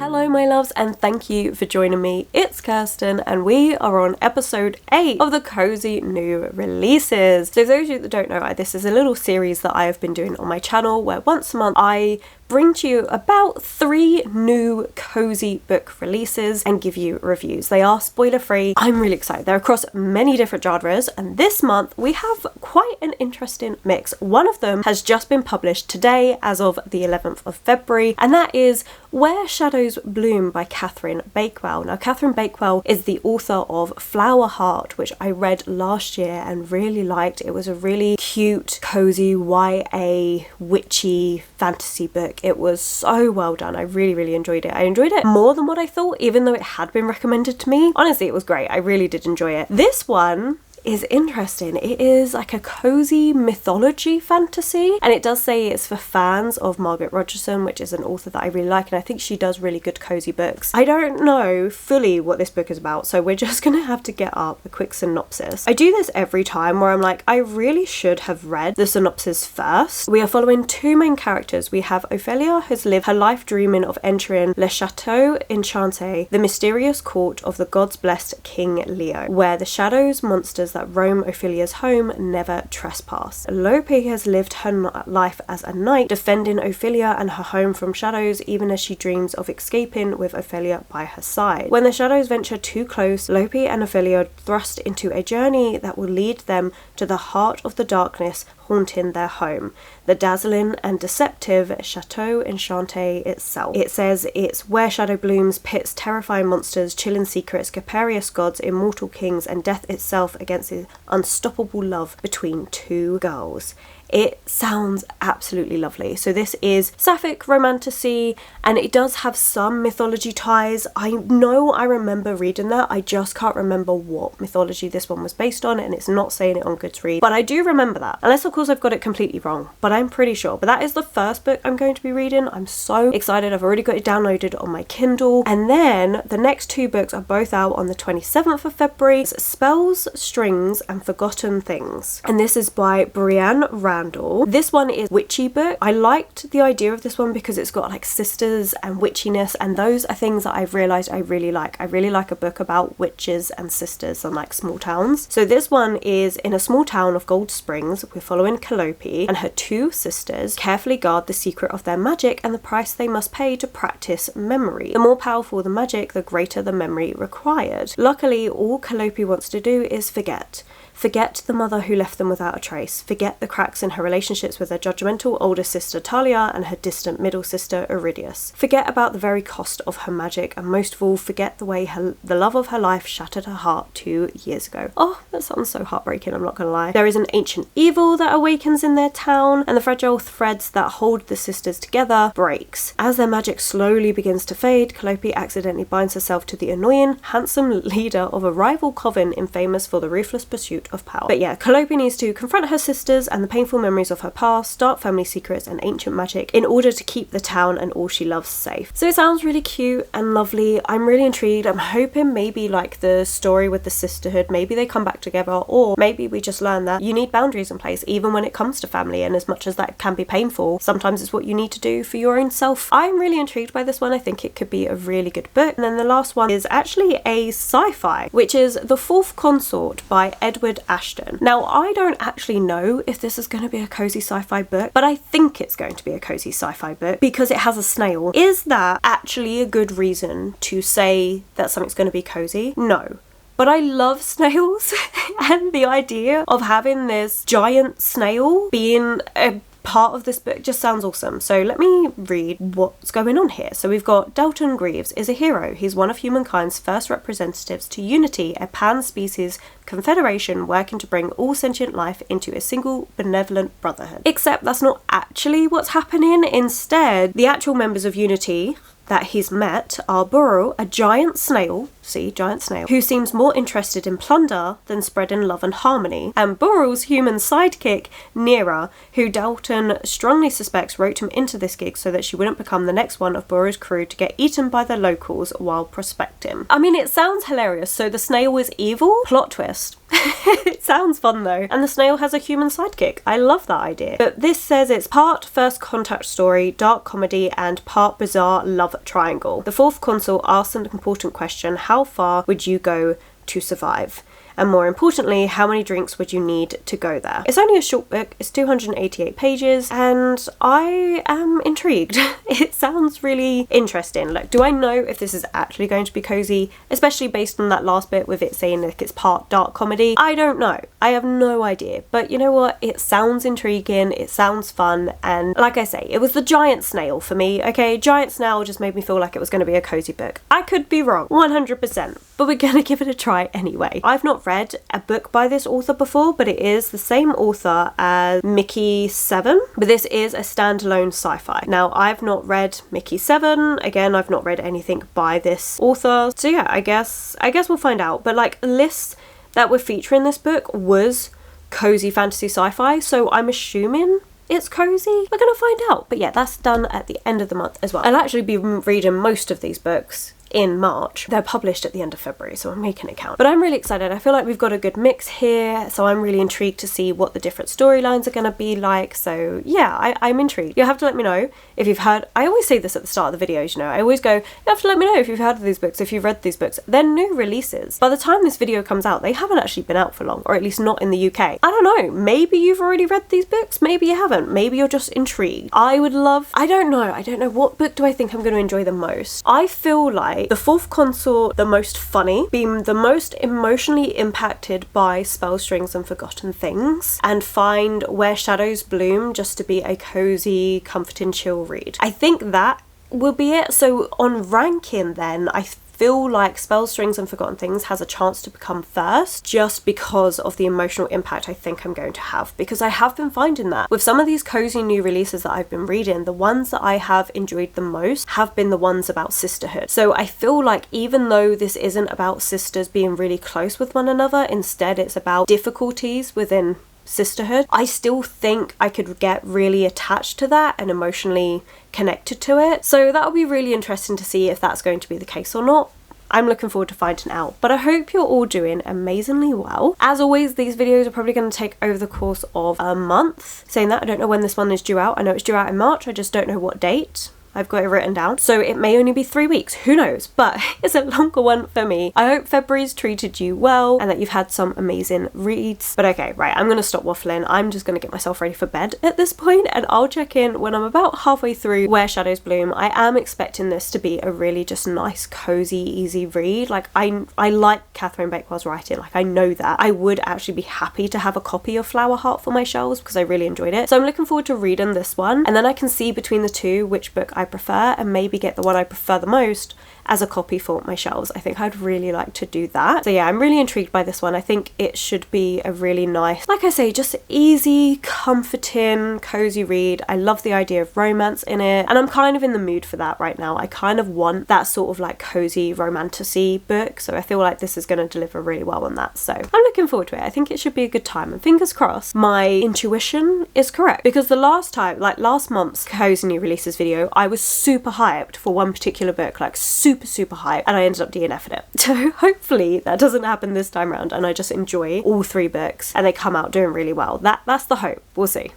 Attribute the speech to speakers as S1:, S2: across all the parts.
S1: Hello my loves, and thank you for joining me. It's Kirsten and we are on episode 8 of the Cosy new releases. So those of you that don't know, this is a little series that I have been doing on my channel where once a month I bring to you about 3 new Cosy book releases and give you reviews. They are spoiler free. I'm really excited. They're across many different genres, and this month we have quite an interesting mix. One of them has just been published today as of the 11th of February, and that is Where Shadows Bloom by Catherine Bakewell. Now Catherine Bakewell is the author of Flower Heart, which I read last year and really liked. It was a really cute, cozy YA witchy fantasy book. It was so well done. I really enjoyed it. I enjoyed it more than what I thought, even though it had been recommended to me. Honestly, it was great. I really did enjoy it. This one is interesting. It is like a cozy mythology fantasy, and it does say it's for fans of Margaret Rogerson, which is an author that I really like, and I think she does really good cozy books. I don't know fully what this book is about, so we're just gonna have to get up a quick synopsis. I do this every time where I'm like, I really should have read the synopsis first. We are following 2 main characters. We have Ophelia, who's lived her life dreaming of entering Le Chateau Enchanté, the mysterious court of the gods blessed King Leo, where the shadows, monsters that roam Ophelia's home never trespass. Lope has lived her life as a knight, defending Ophelia and her home from shadows, even as she dreams of escaping with Ophelia by her side. When the shadows venture too close, Lope and Ophelia thrust into a journey that will lead them to the heart of the darkness haunting their home, the dazzling and deceptive Chateau Enchanté itself. It says it's where shadow blooms, pits terrifying monsters, chilling secrets, capricious gods, immortal kings, and death itself against the unstoppable love between 2 girls. It sounds absolutely lovely. So this is sapphic romantasy, and it does have some mythology ties. I know I remember reading that. I just can't remember what mythology this one was based on, and it's not saying it on Goodreads, but I do remember that. Unless of course I've got it completely wrong, but I'm pretty sure. But that is the first book I'm going to be reading. I'm so excited. I've already got it downloaded on my Kindle. And then the next 2 books are both out on the 27th of February. It's Spells, Strings, and Forgotten Things. And this is by Brienne Randall. This one is witchy book. I liked the idea of this one because it's got like sisters and witchiness, and those are things that I've realised I really like. I really like a book about witches and sisters and like small towns. So this one is in a small town of Gold Springs. We're following Calliope and her 2 sisters carefully guard the secret of their magic and the price they must pay to practice memory. The more powerful the magic, the greater the memory required. Luckily, all Calliope wants to do is forget. Forget the mother who left them without a trace. Forget the cracks in her relationships with her judgmental older sister Talia and her distant middle sister Iridius. Forget about the very cost of her magic, and most of all, forget the way the love of her life shattered her heart 2 years ago. Oh, that sounds so heartbreaking, I'm not gonna lie. There is an ancient evil that awakens in their town, and the fragile threads that hold the sisters together breaks. As their magic slowly begins to fade, Calliope accidentally binds herself to the annoying, handsome leader of a rival coven infamous for the ruthless pursuit of power. But yeah, Calliope needs to confront her sisters and the painful memories of her past, dark family secrets and ancient magic in order to keep the town and all she loves safe. So it sounds really cute and lovely. I'm really intrigued. I'm hoping maybe like the story with the sisterhood, maybe they come back together, or maybe we just learn that you need boundaries in place even when it comes to family, and as much as that can be painful, sometimes it's what you need to do for your own self. I'm really intrigued by this one. I think it could be a really good book. And then the last one is actually a sci-fi, which is The 4th Consort by Edward Ashton. Now, I don't actually know if this is going to be a cozy sci-fi book, but I think it's going to be a cozy sci-fi book because it has a snail. Is that actually a good reason to say that something's going to be cozy? No. But I love snails and the idea of having this giant snail being a part of this book just sounds awesome. So let me read what's going on here. So we've got Dalton Greaves is a hero. He's one of humankind's first representatives to Unity, a pan-species confederation working to bring all sentient life into a single benevolent brotherhood. Except that's not actually what's happening. Instead, the actual members of Unity that he's met are Burrow, a giant snail, see, giant snail, who seems more interested in plunder than spreading love and harmony, and Burrow's human sidekick, Nera, who Dalton strongly suspects wrote him into this gig so that she wouldn't become the next one of Burrow's crew to get eaten by the locals while prospecting. I mean, it sounds hilarious. So the snail is evil? Plot twist. It sounds fun though. And the snail has a human sidekick. I love that idea. But this says it's part first contact story, dark comedy, and part bizarre love triangle. The fourth consort asks an important question: how far would you go to survive? And more importantly, how many drinks would you need to go there? It's only a short book, it's 288 pages, and I am intrigued. It sounds really interesting. Like, do I know if this is actually going to be cozy, especially based on that last bit with it saying like it's part dark comedy? I don't know. I have no idea. But you know what? It sounds intriguing, it sounds fun, and like I say, it was the giant snail for me, okay? Giant snail just made me feel like it was going to be a cozy book. I could be wrong, 100%, but we're gonna give it a try anyway. I've not read a book by this author before, but it is the same author as Mickey 7, but this is a standalone sci-fi. Now, I've not read Mickey 7, again, I've not read anything by this author, so yeah, I guess we'll find out. But like, the lists that were featuring this book was cozy fantasy sci-fi, so I'm assuming it's cozy. We're gonna find out. But yeah, that's done at the end of the month as well. I'll actually be reading most of these books in March. They're published at the end of February, so I'm making it count. But I'm really excited. I feel like we've got a good mix here, so I'm really intrigued to see what the different storylines are going to be like. So yeah, I'm intrigued. You'll have to let me know if you've heard. I always say this at the start of the videos, you know, I always go, you have to let me know if you've heard of these books, if you've read these books. They're new releases. By the time this video comes out, they haven't actually been out for long, or at least not in the UK. I don't know, maybe you've already read these books, maybe you haven't, maybe you're just intrigued. I don't know, what book do I think I'm going to enjoy the most? I feel like the fourth consort, the most funny, being the most emotionally impacted by spell strings and forgotten things, and find Where Shadows Bloom just to be a cozy, comforting, chill read. I think that will be it. So on ranking then, I feel like Spell Strings and Forgotten Things has a chance to become first, just because of the emotional impact I think I'm going to have, because I have been finding that with some of these cozy new releases that I've been reading, the ones that I have enjoyed the most have been the ones about sisterhood. So I feel like even though this isn't about sisters being really close with one another, instead it's about difficulties within sisterhood, I still think I could get really attached to that and emotionally connected to it. So that'll be really interesting to see if that's going to be the case or not. I'm looking forward to finding out, but I hope you're all doing amazingly well. As always, these videos are probably going to take over the course of a month. Saying that, I don't know when this one is due out. I know it's due out in March, I just don't know what date. I've got it written down, so it may only be 3 weeks, who knows, but it's a longer one for me. I hope February's treated you well and that you've had some amazing reads. But okay, right, I'm gonna stop waffling. I'm just gonna get myself ready for bed at this point, and I'll check in when I'm about halfway through Where Shadows Bloom. I am expecting this to be a really just nice, cozy, easy read. Like, I like Catherine Bakewell's writing, like I know that. I would actually be happy to have a copy of Flower Heart for my shelves because I really enjoyed it. So I'm looking forward to reading this one, and then I can see between the two which book I prefer and maybe get the one I prefer the most as a copy for my shelves. I think I'd really like to do that. So yeah, I'm really intrigued by this one. I think it should be a really nice, like I say, just easy, comforting, cozy read. I love the idea of romance in it, and I'm kind of in the mood for that right now. I kind of want that sort of like cozy romantasy book, so I feel like this is going to deliver really well on that. So I'm looking forward to it. I think it should be a good time, and fingers crossed my intuition is correct, because the last time, like last month's cozy new releases video, I was super hyped for one particular book, like super hyped, and I ended up DNFing it. So hopefully that doesn't happen this time around and I just enjoy all 3 books and they come out doing really well. That's the hope. We'll see.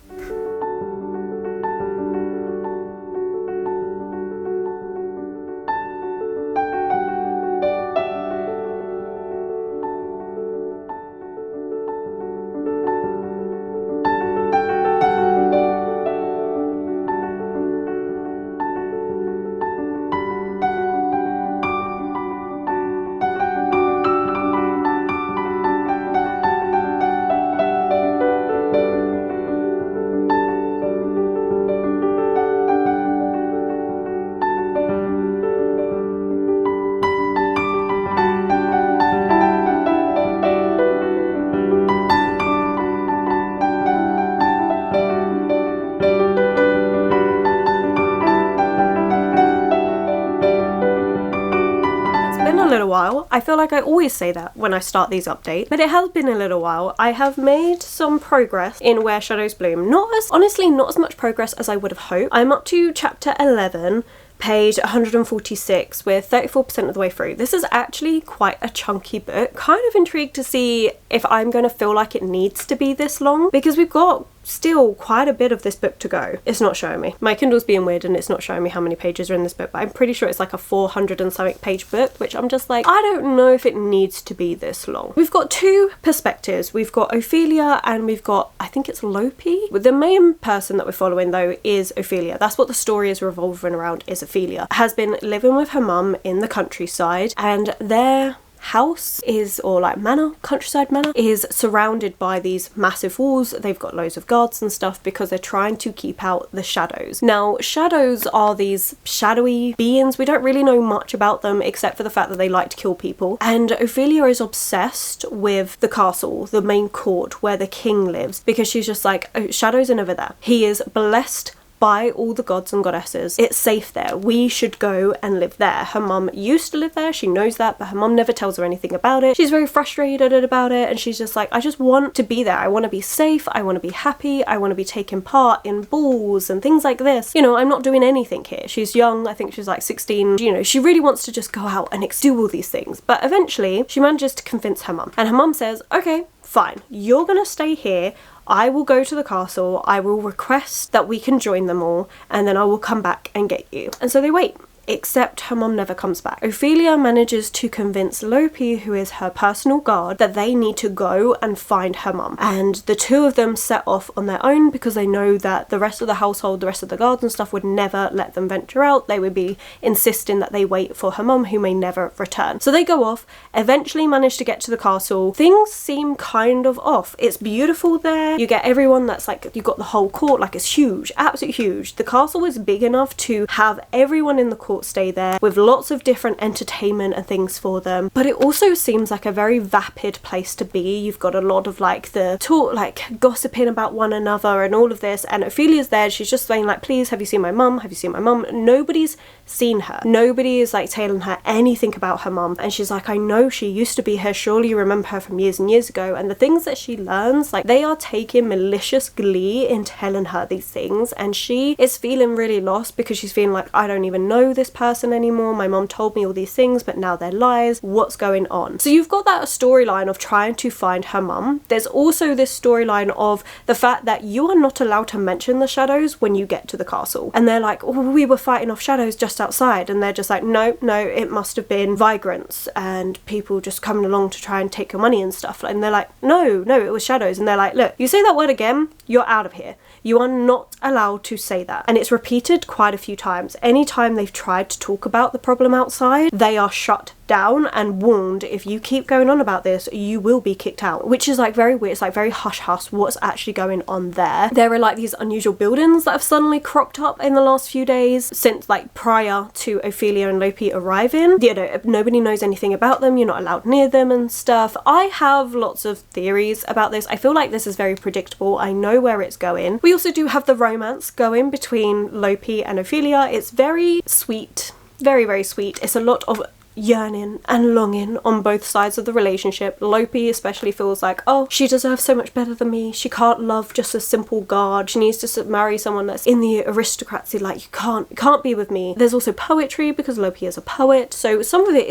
S1: While. I feel like I always say that when I start these updates, but it has been a little while. I have made some progress in Where Shadows Bloom. Honestly, not as much progress as I would have hoped. I'm up to chapter 11, page 146. We're 34% of the way through. This is actually quite a chunky book. Kind of intrigued to see if I'm going to feel like it needs to be this long, because we've got still quite a bit of this book to go. It's not showing me. My Kindle's being weird and it's not showing me how many pages are in this book, but I'm pretty sure it's like a 400 and something page book, which I'm just like, I don't know if it needs to be this long. We've got two perspectives. We've got Ophelia and we've got, I think it's Lopi. The main person that we're following though is Ophelia. That's what the story is revolving around, is Ophelia. Has been living with her mum in the countryside, and their house is, or like manor, countryside manor, is surrounded by these massive walls. They've got loads of guards and stuff because they're trying to keep out the shadows. Now, shadows are these shadowy beings. We don't really know much about them except for the fact that they like to kill people. And Ophelia is obsessed with the castle, the main court where the king lives, because she's just like, oh, shadows are never there. He is blessed by all the gods and goddesses. It's safe there. We should go and live there. Her mum used to live there. She knows that, but her mum never tells her anything about it. She's very frustrated about it, and she's just like, I just want to be there. I want to be safe. I want to be happy. I want to be taking part in balls and things like this. You know, I'm not doing anything here. She's young. I think she's like 16. You know, she really wants to just go out and do all these things. But eventually, she manages to convince her mum. And her mum says, okay, fine. You're gonna stay here. I will go to the castle, I will request that we can join them all, and then I will come back and get you. And so they wait. Except her mum never comes back. Ophelia manages to convince Lopi, who is her personal guard, that they need to go and find her mum. And the two of them set off on their own because they know that the rest of the household, the rest of the guards and stuff would never let them venture out. They would be insisting that they wait for her mum, who may never return. So they go off, eventually manage to get to the castle. Things seem kind of off. It's beautiful there. You get everyone that's like, you've got the whole court, like it's huge, absolutely huge. The castle is big enough to have everyone in the court stay there with lots of different entertainment and things for them, but it also seems like a very vapid place to be. You've got a lot of like the talk, like gossiping about one another and all of this, and Ophelia's there. She's just saying like, please, have you seen my mum? Have you seen my mum? Nobody's seen her. Nobody is like telling her anything about her mum, and she's like, I know she used to be here, surely you remember her from years and years ago. And the things that she learns, like they are taking malicious glee in telling her these things, and she is feeling really lost because she's feeling like, I don't even know this person anymore. My mom told me all these things, but now they're lies. What's going on? So you've got that storyline of trying to find her mum. There's also this storyline of the fact that you are not allowed to mention the shadows when you get to the castle. And they're like, oh, we were fighting off shadows just outside. And they're just like, no, it must have been vagrants and people just coming along to try and take your money and stuff. And they're like, no, it was shadows. And they're like, look, you say that word again, you're out of here. You are not allowed to say that. And it's repeated quite a few times. Anytime they've tried to talk about the problem outside, they are shut down and warned, if you keep going on about this, you will be kicked out, which is like very weird. It's like very hush hush what's actually going on there. There are like these unusual buildings that have suddenly cropped up in the last few days since like prior to Ophelia and Lopi arriving. You know, nobody knows anything about them. You're not allowed near them and stuff. I have lots of theories about this. I feel like this is very predictable. I know where it's going. We also do have the romance going between Lopi and Ophelia. It's very sweet, very, very sweet. It's a lot of yearning and longing on both sides of the relationship. Lopi especially feels like, oh, she deserves so much better than me. She can't love just a simple guard. She needs to marry someone that's in the aristocracy. Like, you can't be with me. There's also poetry because Lopi is a poet, so some of it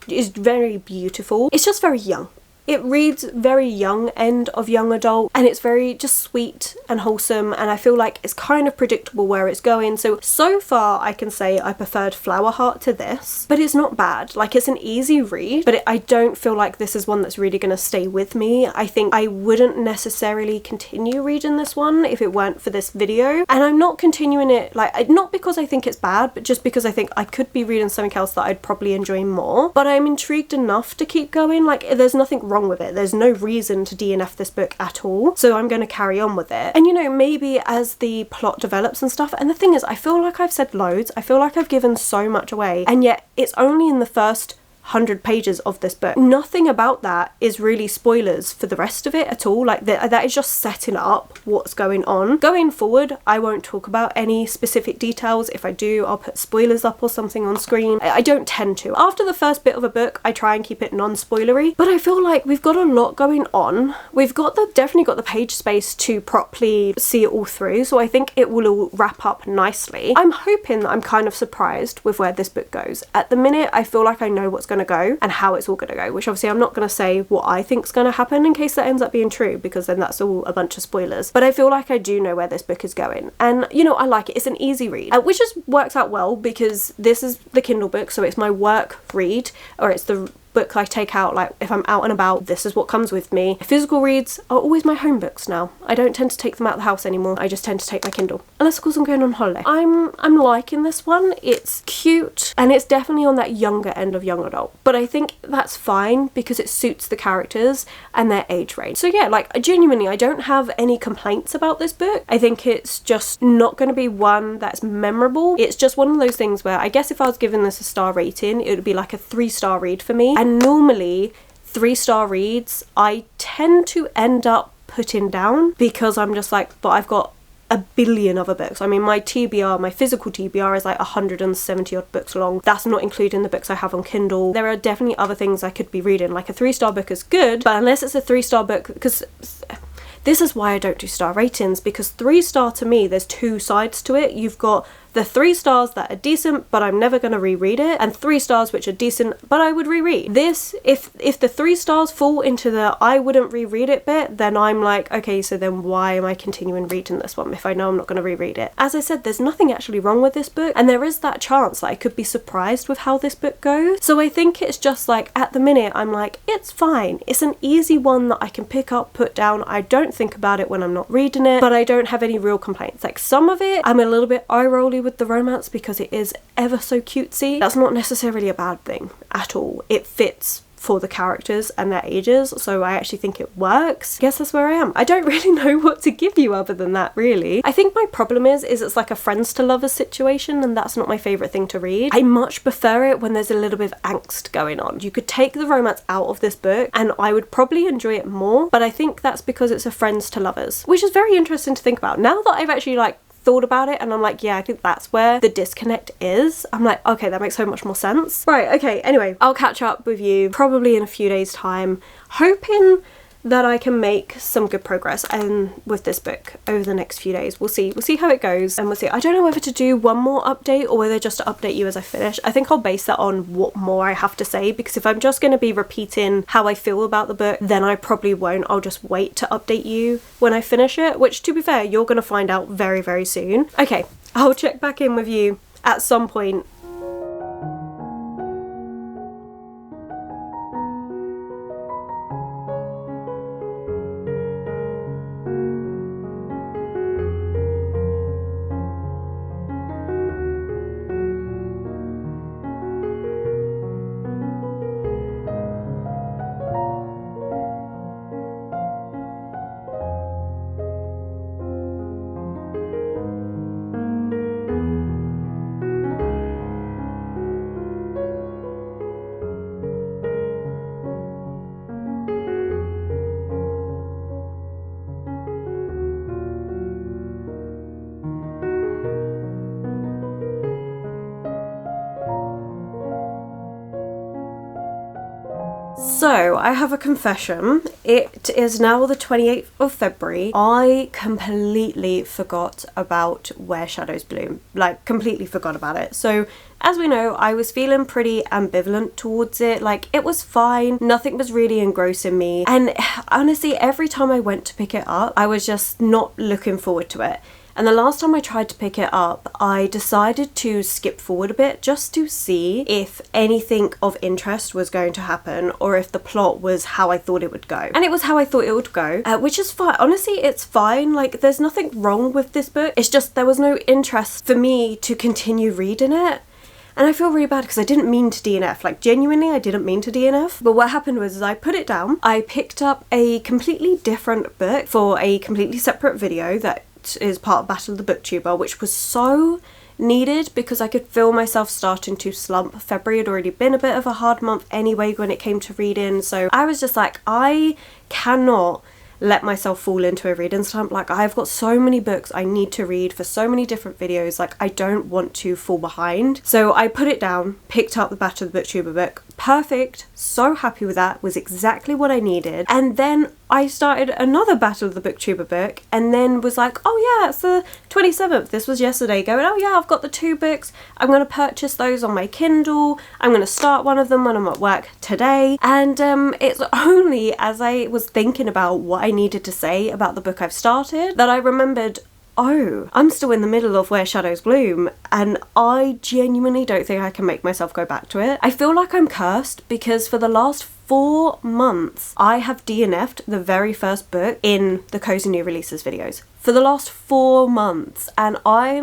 S1: is very beautiful. It's just very young. It reads very young end of young adult, and it's very just sweet and wholesome, and I feel like it's kind of predictable where it's going. So far I can say I preferred Flower Heart to this, but it's not bad. Like, it's an easy read, but I don't feel like this is one that's really going to stay with me. I think I wouldn't necessarily continue reading this one if it weren't for this video, and I'm not continuing it, like, not because I think it's bad, but just because I think I could be reading something else that I'd probably enjoy more. But I'm intrigued enough to keep going. Like, there's nothing wrong with it. There's no reason to DNF this book at all, so I'm going to carry on with it. And you know, maybe as the plot develops and stuff, and the thing is, I feel like I've said loads, I feel like I've given so much away, and yet it's only in the first 100 pages of this book. Nothing about that is really spoilers for the rest of it at all. Like that is just setting up what's going on. Going forward, I won't talk about any specific details. If I do, I'll put spoilers up or something on screen. I don't tend to. After the first bit of a book, I try and keep it non-spoilery, but I feel like we've got a lot going on. We've got definitely got the page space to properly see it all through, so I think it will all wrap up nicely. I'm hoping that I'm kind of surprised with where this book goes. At the minute, I feel like I know what's going to go and how it's all going to go, which obviously I'm not going to say what I think's going to happen in case that ends up being true, because then that's all a bunch of spoilers. But I feel like I do know where this book is going, and you know, I like it. It's an easy read, which just works out well because this is the Kindle book, so it's my work read, or it's the book I take out, like if I'm out and about, this is what comes with me. Physical reads are always my home books now. I don't tend to take them out of the house anymore. I just tend to take my Kindle, unless of course I'm going on holiday. I'm liking this one. It's cute and it's definitely on that younger end of young adult, but I think that's fine because it suits the characters and their age range. So yeah, like genuinely I don't have any complaints about this book. I think it's just not going to be one that's memorable. It's just one of those things where I guess if I was giving this a star rating, it would be like a 3-star read for me. And normally 3-star reads I tend to end up putting down because I'm just like, but I've got a billion other books. I mean, my TBR, my physical TBR is like 170 odd books long. That's not including the books I have on Kindle. There are definitely other things I could be reading. Like a 3-star book is good, but unless it's a 3-star book, because this is why I don't do star ratings, because 3-star to me, there's 2 sides to it. You've got the 3 stars that are decent but I'm never going to reread it, and 3 stars which are decent but I would reread. This, if the 3 stars fall into the I wouldn't reread it bit, then I'm like, okay, so then why am I continuing reading this one if I know I'm not going to reread it? As I said, there's nothing actually wrong with this book, and there is that chance that I could be surprised with how this book goes. So I think it's just like, at the minute I'm like, it's fine. It's an easy one that I can pick up, put down. I don't think about it when I'm not reading it, but I don't have any real complaints. Like some of it I'm a little bit eye-rolly with the romance because it is ever so cutesy. That's not necessarily a bad thing at all. It fits for the characters and their ages, so I actually think it works. I guess that's where I am. I don't really know what to give you other than that, really. I think my problem is it's like a friends to lovers situation, and that's not my favourite thing to read. I much prefer it when there's a little bit of angst going on. You could take the romance out of this book and I would probably enjoy it more, but I think that's because it's a friends to lovers, which is very interesting to think about. Now that I've actually like thought about it and I'm like, yeah, I think that's where the disconnect is. I'm like, okay, that makes so much more sense. Right, okay, anyway, I'll catch up with you probably in a few days' time, hoping that I can make some good progress and with this book over the next few days. We'll see how it goes, and we'll see. I don't know whether to do one more update or whether just to update you as I finish. I think I'll base that on what more I have to say, because if I'm just going to be repeating how I feel about the book, then I probably won't. I'll just wait to update you when I finish it, which to be fair, you're going to find out very, very soon. Okay, I'll check back in with you at some point. So, I have a confession. It is now the 28th of February. I completely forgot about Where Shadows Bloom. Like, completely forgot about it. So, as we know, I was feeling pretty ambivalent towards it. Like, it was fine. Nothing was really engrossing me. And honestly, every time I went to pick it up, I was just not looking forward to it. And the last time I tried to pick it up, I decided to skip forward a bit just to see if anything of interest was going to happen or if the plot was how I thought it would go. And it was how I thought it would go, which is fine. Honestly, it's fine. Like, there's nothing wrong with this book. It's just there was no interest for me to continue reading it. And I feel really bad because I didn't mean to DNF. Like, genuinely, I didn't mean to DNF. But what happened was I put it down. I picked up a completely different book for a completely separate video that is part of Battle of the Booktuber, which was so needed because I could feel myself starting to slump. February had already been a bit of a hard month anyway when it came to reading, so I was just like, I cannot let myself fall into a reading slump. Like, I've got so many books I need to read for so many different videos, like I don't want to fall behind. So I put it down, picked up the Battle of the Booktuber book. Perfect, so happy with that, was exactly what I needed. And then I started another Battle of the Booktuber book and then was like, oh yeah, it's the 27th, this was yesterday, going, oh yeah, I've got the 2 books, I'm going to purchase those on my Kindle, I'm going to start one of them when I'm at work today. And it's only as I was thinking about what I needed to say about the book I've started that I remembered, oh, I'm still in the middle of Where Shadows Bloom, and I genuinely don't think I can make myself go back to it. I feel like I'm cursed because for the last 4 months I have DNF'd the very first book in the Cozy New Releases videos. For the last 4 months, and I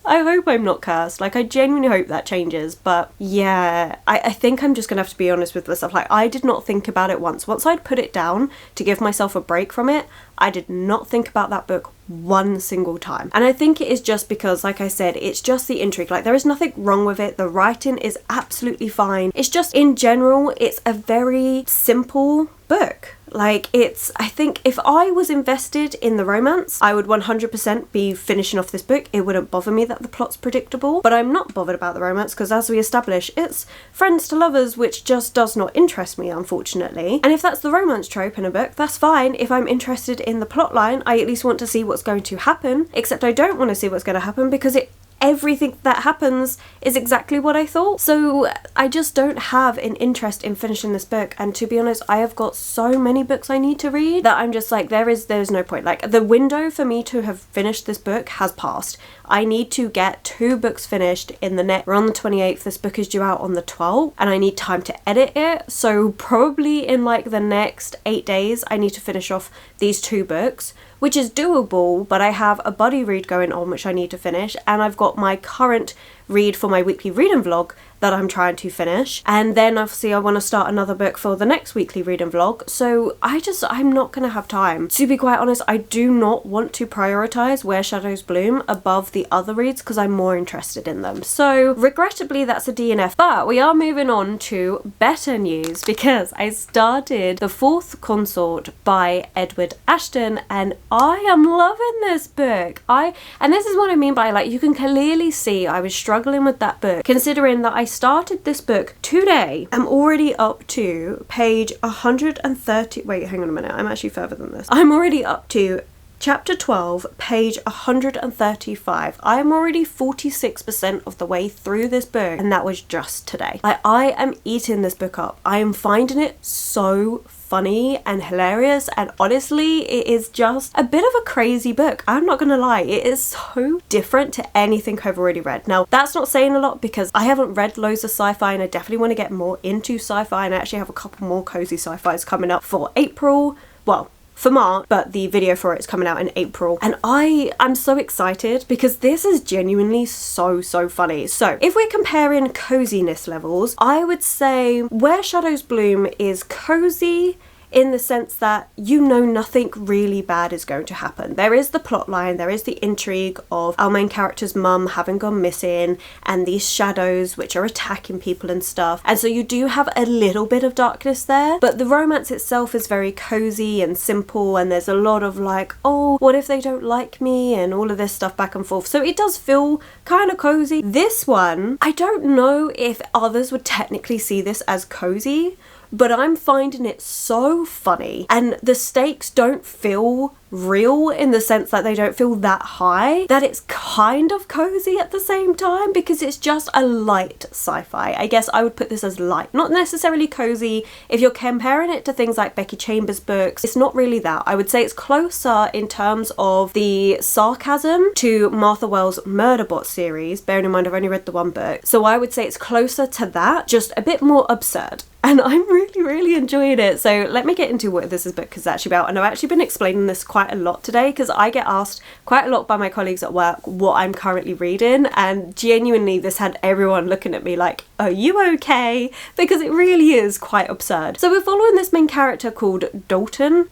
S1: hope I'm not cursed. Like, I genuinely hope that changes. But yeah, I think I'm just gonna have to be honest with myself. Like, I did not think about it once. Once I'd put it down to give myself a break from it, I did not think about that book one single time. And I think it is just because, like I said, it's just the intrigue. Like, there is nothing wrong with it. The writing is absolutely fine. It's just, in general, it's a very simple book. Like, I think if I was invested in the romance, I would 100% be finishing off this book. It wouldn't bother me that the plot's predictable, but I'm not bothered about the romance because, as we establish, it's friends to lovers, which just does not interest me, unfortunately. And if that's the romance trope in a book, that's fine. If I'm interested in the plot line, I at least want to see what's going to happen, except I don't want to see what's going to happen because everything that happens is exactly what I thought. So I just don't have an interest in finishing this book, and to be honest, I have got so many books I need to read that I'm just like, there's no point. Like, the window for me to have finished this book has passed. I need to get 2 books finished in the we're on the 28th, this book is due out on the 12th, and I need time to edit it, so probably in like the next 8 days I need to finish off these 2 books, which is doable, but I have a buddy read going on which I need to finish, and I've got my current read for my weekly reading vlog that I'm trying to finish, and then obviously I want to start another book for the next weekly reading vlog, so I'm not gonna have time. To be quite honest, I do not want to prioritize Where Shadows Bloom above the other reads because I'm more interested in them. So regrettably, that's a DNF, but we are moving on to better news because I started the 4th Consort by Edward Ashton, and I am loving this book. And this is what I mean by, like, you can clearly see I was struggling with that book, considering that I started this book today. I'm already up to page 130. Wait, hang on a minute. I'm actually further than this. I'm already up to chapter 12, page 135. I am already 46% of the way through this book, and that was just today. Like, I am eating this book up. I am finding it so funny and hilarious, and honestly, it is just a bit of a crazy book. I'm not gonna lie, it is so different to anything I've already read. Now, that's not saying a lot because I haven't read loads of sci-fi, and I definitely want to get more into sci-fi, and I actually have a couple more cozy sci-fis coming up for April. Well, for March, but the video for it is coming out in April, and I'm so excited because this is genuinely so funny. So if we're comparing coziness levels, I would say Where Shadows Bloom is cozy in the sense that you know nothing really bad is going to happen. There is the plot line, there is the intrigue of our main character's mum having gone missing and these shadows which are attacking people and stuff, and so you do have a little bit of darkness there, but the romance itself is very cozy and simple, and there's a lot of like, oh, what if they don't like me, and all of this stuff back and forth, so it does feel kind of cozy. This one, I don't know if others would technically see this as cozy, but I'm finding it so funny, and the stakes don't feel real in the sense that they don't feel that high, that it's kind of cozy at the same time because it's just a light sci-fi. I guess I would put this as light, not necessarily cozy. If you're comparing it to things like Becky Chambers' books, it's not really that. I would say it's closer in terms of the sarcasm to Martha Wells' Murderbot series, bearing in mind I've only read the 1 book, so I would say it's closer to that, just a bit more absurd. And I'm really enjoying it. So let me get into what this book is actually about. And I've actually been explaining this quite a lot today because I get asked quite a lot by my colleagues at work what I'm currently reading, and genuinely this had everyone looking at me like, are you okay? Because it really is quite absurd. So we're following this main character called Dalton.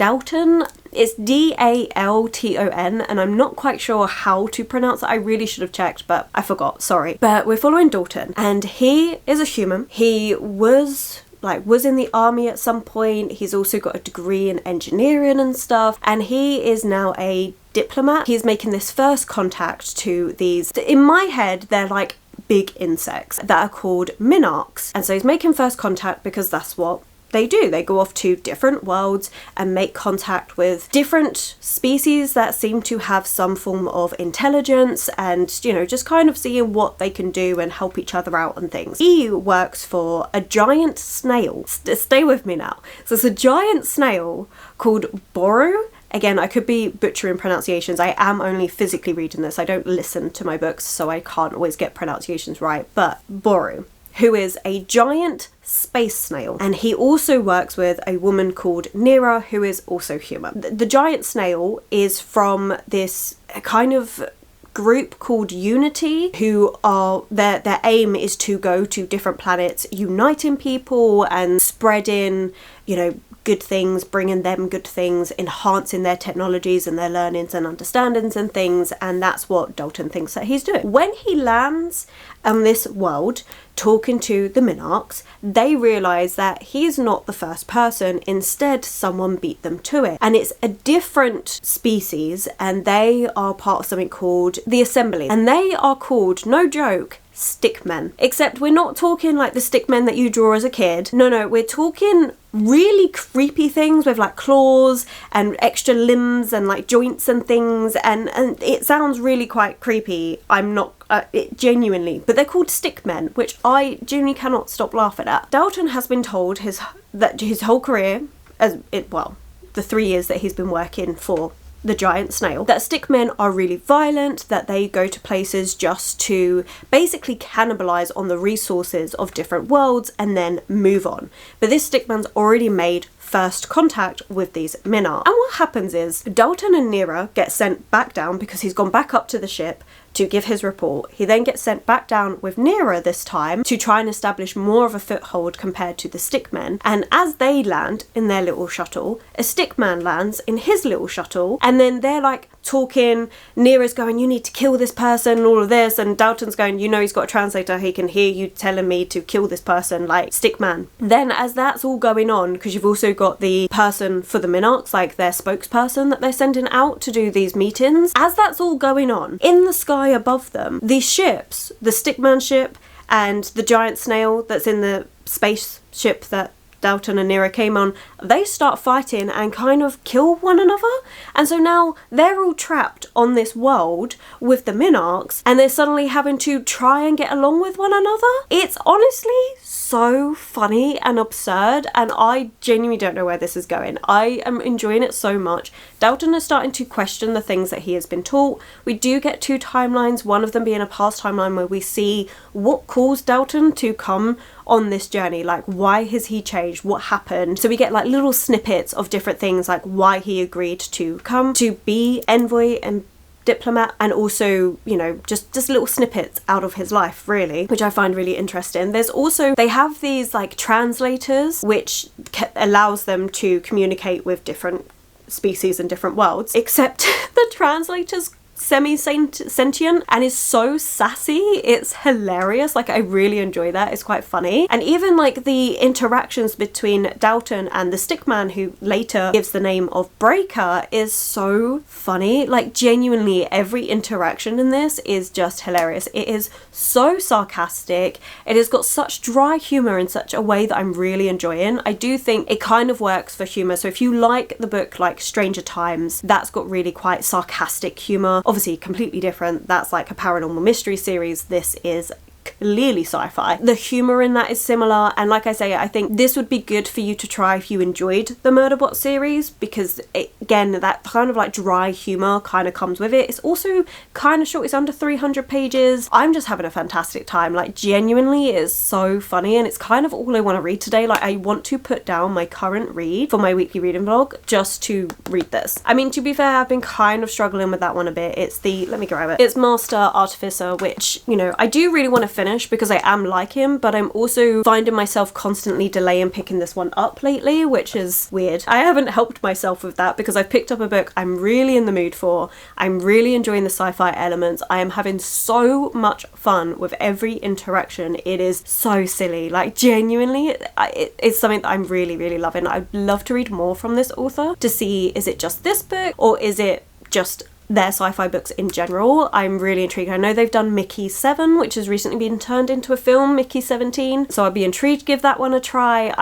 S1: It's Dalton, and I'm not quite sure how to pronounce it. I really should have checked, but I forgot, sorry. But we're following Dalton, and he is a human. He was in the army at some point. He's also got a degree in engineering and stuff, and he is now a diplomat. He's making this first contact to these, in my head, they're like big insects that are called minarchs. And so he's making first contact because that's what they do. They go off to different worlds and make contact with different species that seem to have some form of intelligence, and, you know, just kind of seeing what they can do and help each other out and things. He works for a giant snail. Stay with me now. So it's a giant snail called Boru. Again, I could be butchering pronunciations. I am only physically reading this. I don't listen to my books, so I can't always get pronunciations right. But Boru, who is a giant space snail, and he also works with a woman called Nira, who is also human. The giant snail is from this kind of group called Unity, who are their aim is to go to different planets, uniting people and spreading, you know, good things, bringing them good things, enhancing their technologies and their learnings and understandings and things, and that's what Dalton thinks that he's doing. When he lands on this world talking to the minarchs, they realise that he's not the first person. Instead, someone beat them to it, and it's a different species, and they are part of something called the Assembly, and they are called, no joke, stickmen. Except we're not talking like the stickmen that you draw as a kid. No, we're talking really creepy things with like claws and extra limbs and like joints and things, and it sounds really quite creepy. I'm not genuinely, but they're called stickmen, which I genuinely cannot stop laughing at. Dalton has been told that his whole career, the 3 years that he's been working for the giant snail, that stickmen are really violent, that they go to places just to basically cannibalize on the resources of different worlds and then move on. But this stickman's already made first contact with these minarchs. And what happens is Dalton and Nira get sent back down because he's gone back up to the ship to give his report. He then gets sent back down with Nira this time to try and establish more of a foothold compared to the stickmen. And as they land in their little shuttle, a stickman lands in his little shuttle, and then they're like talking. Nira's going, you need to kill this person and all of this, and Dalton's going, you know, he's got a translator, he can hear you telling me to kill this person, like stickman. Then as that's all going on, because you've also got the person for the minarchs, like their spokesperson that they're sending out to do these meetings, as that's all going on, in the sky above them, these ships, the stickman ship and the giant snail that's in the spaceship that Dalton and Nira came on, they start fighting and kind of kill one another. And so now they're all trapped on this world with the minarchs, and they're suddenly having to try and get along with one another. It's honestly so funny and absurd, and I genuinely don't know where this is going. I am enjoying it so much. Dalton is starting to question the things that he has been taught. We do get 2 timelines, one of them being a past timeline where we see what caused Dalton to come on this journey, like why has he changed, what happened. So we get like little snippets of different things, like why he agreed to come to be envoy and diplomat, and also, you know, just little snippets out of his life, really, which I find really interesting. There's also, they have these like translators which allows them to communicate with different species and different worlds, except the translators semi-sentient and is so sassy. It's hilarious. Like, I really enjoy that. It's quite funny. And even like the interactions between Dalton and the stickman, who later gives the name of Breaker, is so funny. Like, genuinely every interaction in this is just hilarious. It is so sarcastic. It has got such dry humor in such a way that I'm really enjoying. I do think it kind of works for humor. So if you like the book like Stranger Times, that's got really quite sarcastic humor. Obviously completely different. That's like a paranormal mystery series. This is clearly sci-fi. The humor in that is similar, and like I say, I think this would be good for you to try if you enjoyed the Murderbot series, because again, that kind of like dry humor kind of comes with it. It's also kind of short. It's under 300 pages. I'm just having a fantastic time. Like, genuinely, it is so funny, and it's kind of all I want to read today. Like, I want to put down my current read for my weekly reading vlog just to read this. I mean, to be fair, I've been kind of struggling with that one a bit. It's the, let me grab it. It's Master Artificer, which, you know, I do really want to finish. finish because I am like him, but I'm also finding myself constantly delaying picking this one up lately, which is weird. I haven't helped myself with that because I've picked up a book I'm really in the mood for. I'm really enjoying the sci-fi elements. I am having so much fun with every interaction. It is so silly, like genuinely it's something that I'm really, really loving. I'd love to read more from this author to see, is it just this book or is it just their sci-fi books in general. I'm really intrigued. I know they've done Mickey 7, which has recently been turned into a film, Mickey 17, so I'd be intrigued to give that one a try.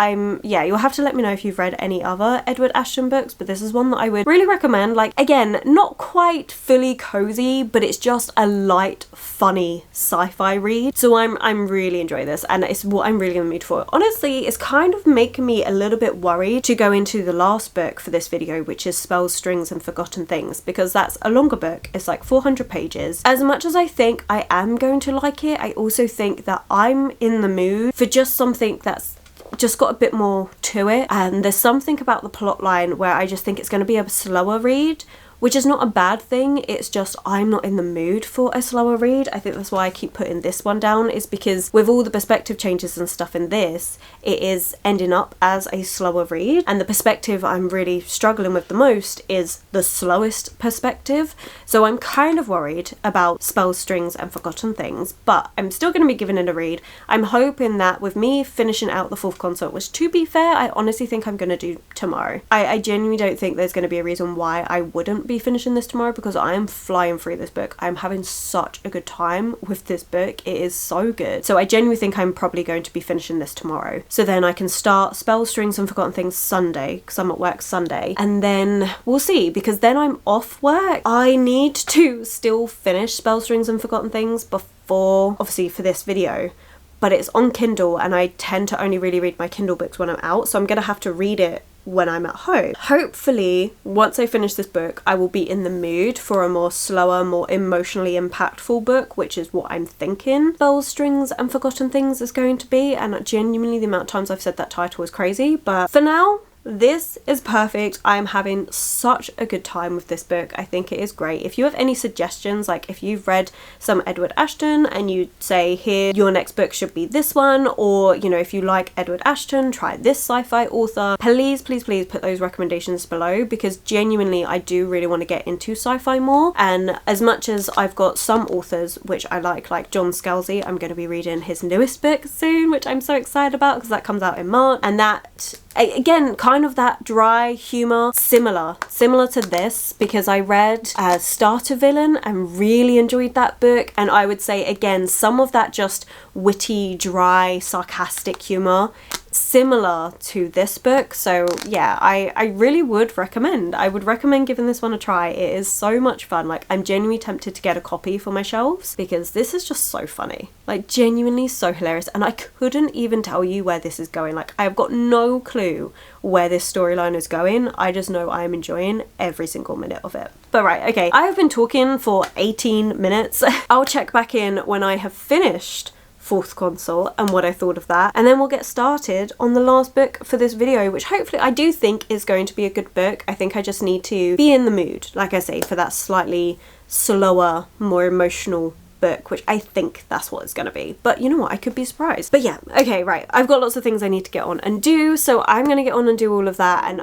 S1: Yeah, you'll have to let me know if you've read any other Edward Ashton books, but this is one that I would really recommend. Like, again, not quite fully cozy, but it's just a light, funny sci-fi read, so I'm really enjoying this, and it's what I'm really in the mood for. Honestly, it's kind of making me a little bit worried to go into the last book for this video, which is Spells, Strings and Forgotten Things, because that's a longer book. It's like 400 pages. As much as I think I am going to like it, I also think that I'm in the mood for just something that's just got a bit more to it, and there's something about the plot line where I just think it's going to be a slower read, which is not a bad thing. It's just I'm not in the mood for a slower read. I think that's why I keep putting this one down, is because with all the perspective changes and stuff in this, it is ending up as a slower read, and the perspective I'm really struggling with the most is the slowest perspective. So I'm kind of worried about Spells, Strings and Forgotten Things, but I'm still going to be giving it a read. I'm hoping that with me finishing out the 4th consort, which to be fair, I honestly think I'm going to do tomorrow. I genuinely don't think there's going to be a reason why I wouldn't be finishing this tomorrow, because I am flying through this book. I'm having such a good time with this book. It is so good. So I genuinely think I'm probably going to be finishing this tomorrow. So then I can start Spells, Strings and Forgotten Things Sunday, because I'm at work Sunday, and then we'll see, because then I'm off work. I need to still finish Spells, Strings and Forgotten Things before, obviously, for this video, but it's on Kindle and I tend to only really read my Kindle books when I'm out, so I'm gonna have to read it when I'm at home. Hopefully, once I finish this book, I will be in the mood for a more slower, more emotionally impactful book, which is what I'm thinking Spells, Strings and Forgotten Things is going to be, and genuinely the amount of times I've said that title is crazy, but for now, this is perfect. I'm having such a good time with this book. I think it is great. If you have any suggestions, like if you've read some Edward Ashton and you say, here, your next book should be this one, or, you know, if you like Edward Ashton, try this sci-fi author, please, please, please put those recommendations below, because genuinely I do really want to get into sci-fi more. And as much as I've got some authors which I like John Scalzi, I'm going to be reading his newest book soon, which I'm so excited about because that comes out in March, and that, again, kind of that dry humour, similar to this, because I read Starter Villain and really enjoyed that book, and I would say again some of that just witty, dry, sarcastic humour similar to this book. So yeah, I really would recommend. I would recommend giving this one a try. It is so much fun. Like, I'm genuinely tempted to get a copy for my shelves because this is just so funny, like genuinely so hilarious, and I couldn't even tell you where this is going. Like, I've got no clue where this storyline is going. I just know I am enjoying every single minute of it. But right, okay, I have been talking for 18 minutes. I'll check back in when I have finished 4th consort and what I thought of that, and then we'll get started on the last book for this video, which hopefully I do think is going to be a good book. I think I just need to be in the mood, like I say, for that slightly slower, more emotional book, which I think that's what it's going to be. But you know what, I could be surprised. But yeah, okay, right, I've got lots of things I need to get on and do, so I'm going to get on and do all of that, and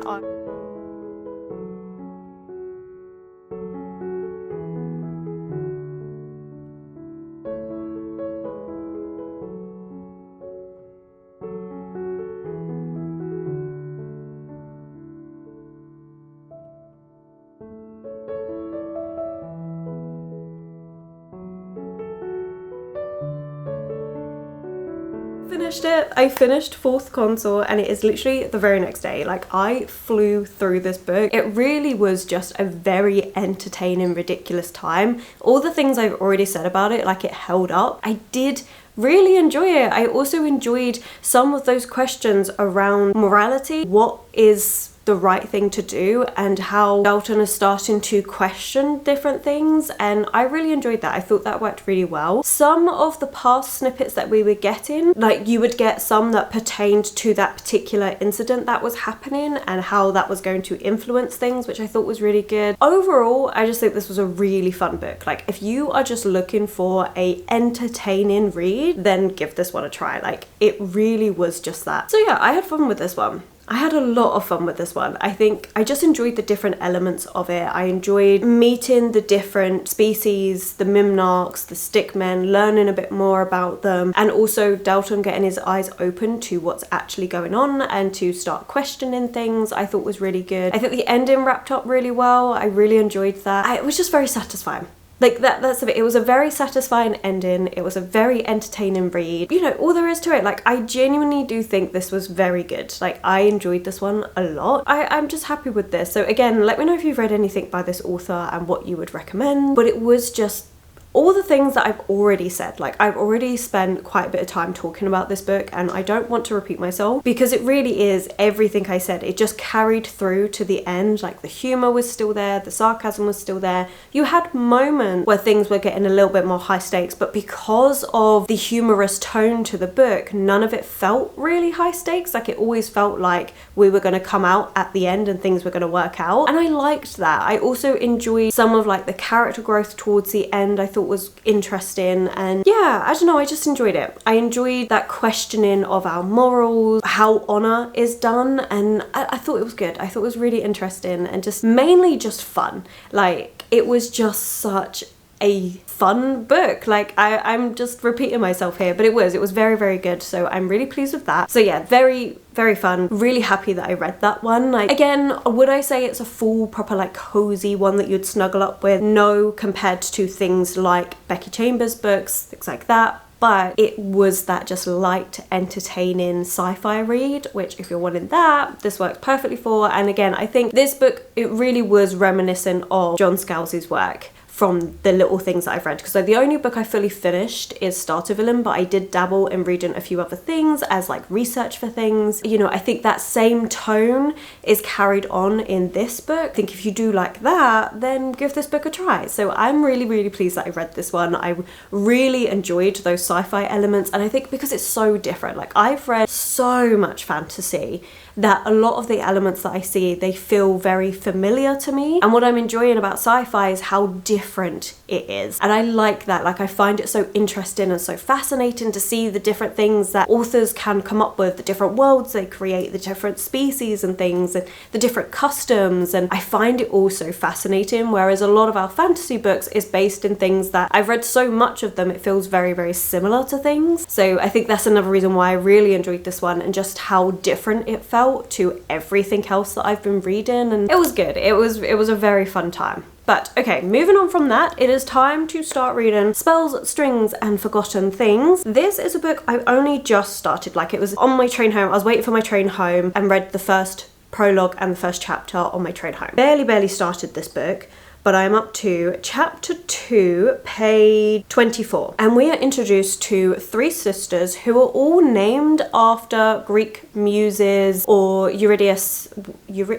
S1: finished it. I finished 4th consort and it is literally the very next day. Like, I flew through this book. It really was just a very entertaining, ridiculous time. All the things I've already said about it, like, it held up. I did really enjoy it. I also enjoyed some of those questions around morality. What is the the right thing to do and how Dalton is starting to question different things, and I really enjoyed that. I thought that worked really well. Some of the past snippets that we were getting, like you would get some that pertained to that particular incident that was happening and how that was going to influence things, which I thought was really good. Overall, I just think this was a really fun book. Like if you are just looking for a entertaining read, then give this one a try. Like it really was just that. So yeah, I had fun with this one. I had a lot of fun with this one. I think I just enjoyed the different elements of it. I enjoyed meeting the different species, the Mimnarchs, the Stickmen, learning a bit more about them, and also Dalton getting his eyes open to what's actually going on and to start questioning things, I thought was really good. I think the ending wrapped up really well. I really enjoyed that. It was just very satisfying. Like that's it. It was a very satisfying ending. It was a very entertaining read. You know, all there is to it. Like I genuinely do think this was very good. Like I enjoyed this one a lot. I'm just happy with this. So again, let me know if you've read anything by this author and what you would recommend. But it was just all the things that I've already said. Like I've already spent quite a bit of time talking about this book, and I don't want to repeat myself because it really is everything I said. It just carried through to the end. Like the humor was still there, the sarcasm was still there. You had moments where things were getting a little bit more high stakes, but because of the humorous tone to the book, none of it felt really high stakes. Like it always felt like we were going to come out at the end and things were going to work out, and I liked that. I also enjoyed some of like the character growth towards the end. I thought was interesting, and yeah, I don't know, I just enjoyed it. I enjoyed that questioning of our morals, how honor is done, and I thought it was good. I thought it was really interesting and just mainly just fun. Like it was just such a fun book. Like I'm just repeating myself here, but it was very, very good. So I'm really pleased with that. So yeah, very, very fun. Really happy that I read that one. Like again, would I say it's a full proper like cozy one that you'd snuggle up with? No, compared to things like Becky Chambers books, things like that. But it was that just light, entertaining sci-fi read, which if you're wanting that, this works perfectly for. And again, I think this book, it really was reminiscent of John Scalzi's work from the little things that I've read. Because the only book I fully finished is Starter Villain, but I did dabble in reading a few other things as like research for things. You know, I think that same tone is carried on in this book. I think if you do like that, then give this book a try. So I'm really, really pleased that I read this one. I really enjoyed those sci-fi elements, and I think because it's so different, like I've read so much fantasy that a lot of the elements that I see, they feel very familiar to me. And what I'm enjoying about sci-fi is how different it is. And I like that. Like I find it so interesting and so fascinating to see the different things that authors can come up with, the different worlds they create, the different species and things, and the different customs. And I find it also fascinating, whereas a lot of our fantasy books is based in things that I've read so much of them, it feels very, very similar to things. So I think that's another reason why I really enjoyed this one, and just how different it felt to everything else that I've been reading. And it was good. It was a very fun time. But okay, moving on from that, it is time to start reading Spells, Strings and Forgotten Things. This is a book I only just started. Like it was on my train home. I was waiting for my train home and read the first prologue and the first chapter on my train home. Barely started this book, but I'm up to chapter 2, page 24. And we are introduced to 3 sisters who are all named after Greek muses or Eurydice.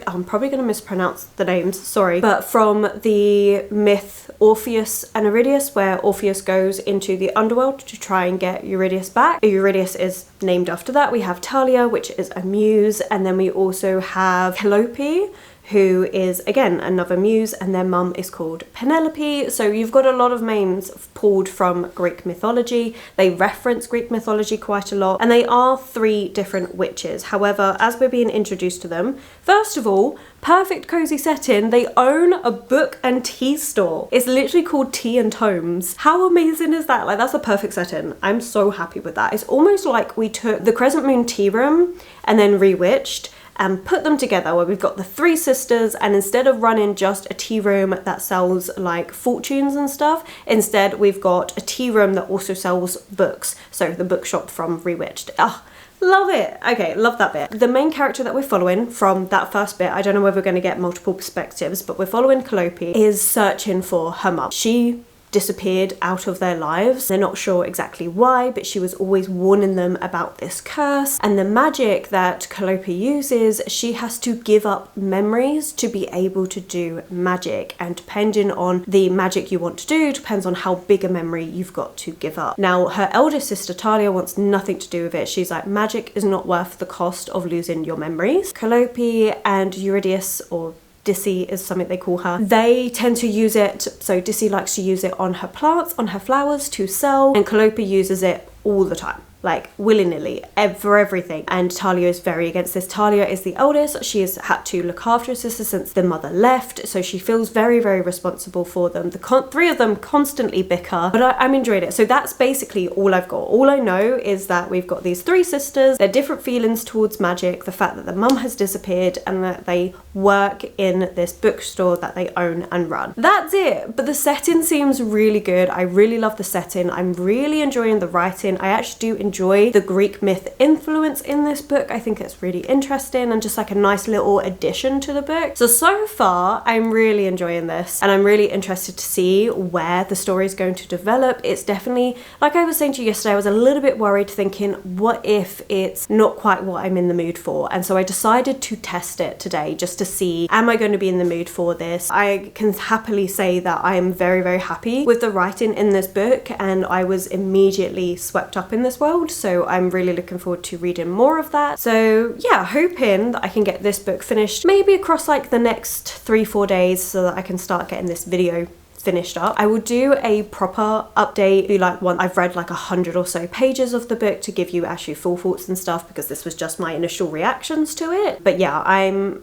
S1: I'm probably going to mispronounce the names, sorry. But from the myth Orpheus and Eurydice, where Orpheus goes into the underworld to try and get Eurydice back. Eurydice is named after that. We have Talia, which is a muse. And then we also have Calliope, who is again another muse, and their mum is called Penelope. So you've got a lot of names pulled from Greek mythology. They reference Greek mythology quite a lot, and they are 3 different witches. However, as we're being introduced to them, first of all, perfect cozy setting, they own a book and tea store. It's literally called Tea and Tomes. How amazing is that? Like that's a perfect setting. I'm so happy with that. It's almost like we took the Crescent Moon tea room and then rewitched and put them together, where we've got the 3 sisters, and instead of running just a tea room that sells like fortunes and stuff, instead we've got a tea room that also sells books. So the bookshop from Rewitched. Love it. Okay, love that bit. The main character that we're following from that first bit, I don't know whether we're going to get multiple perspectives, but we're following Calliope, is searching for her mum. She disappeared out of their lives. They're not sure exactly why, but she was always warning them about this curse. And the magic that Calliope uses, she has to give up memories to be able to do magic. And depending on the magic you want to do, depends on how big a memory you've got to give up. Now, her eldest sister Talia wants nothing to do with it. She's like, magic is not worth the cost of losing your memories. Calliope and Eurydice, or Dissy is something they call her, they tend to use it. So Dissy likes to use it on her plants, on her flowers to sell, and Calliope uses it all the time, like willy-nilly, for everything. And Talia is very against this. Talia is the eldest. She has had to look after her sister since the mother left, so she feels very, very responsible for them. The three of them constantly bicker, but I'm enjoying it. So that's basically all I've got. All I know is that we've got these three sisters, their different feelings towards magic, the fact that the mum has disappeared, and that they work in this bookstore that they own and run. That's it. But the setting seems really good. I really love the setting. I'm really enjoying the writing. I actually do enjoy the Greek myth influence in this book. I think it's really interesting and just like a nice little addition to the book. So far, I'm really enjoying this, and I'm really interested to see where the story is going to develop. It's definitely, like I was saying to you yesterday, I was a little bit worried, thinking, what if it's not quite what I'm in the mood for? And so I decided to test it today just to see, am I going to be in the mood for this? I can happily say that I am very, very happy with the writing in this book, and I was immediately swept up in this world. So I'm really looking forward to reading more of that. So yeah, hoping that I can get this book finished maybe across like the next 3-4 days, so that I can start getting this video finished up. I will do a proper update, do like one, I've read like 100 or so pages of the book to give you actually full thoughts and stuff, because this was just my initial reactions to it. But yeah,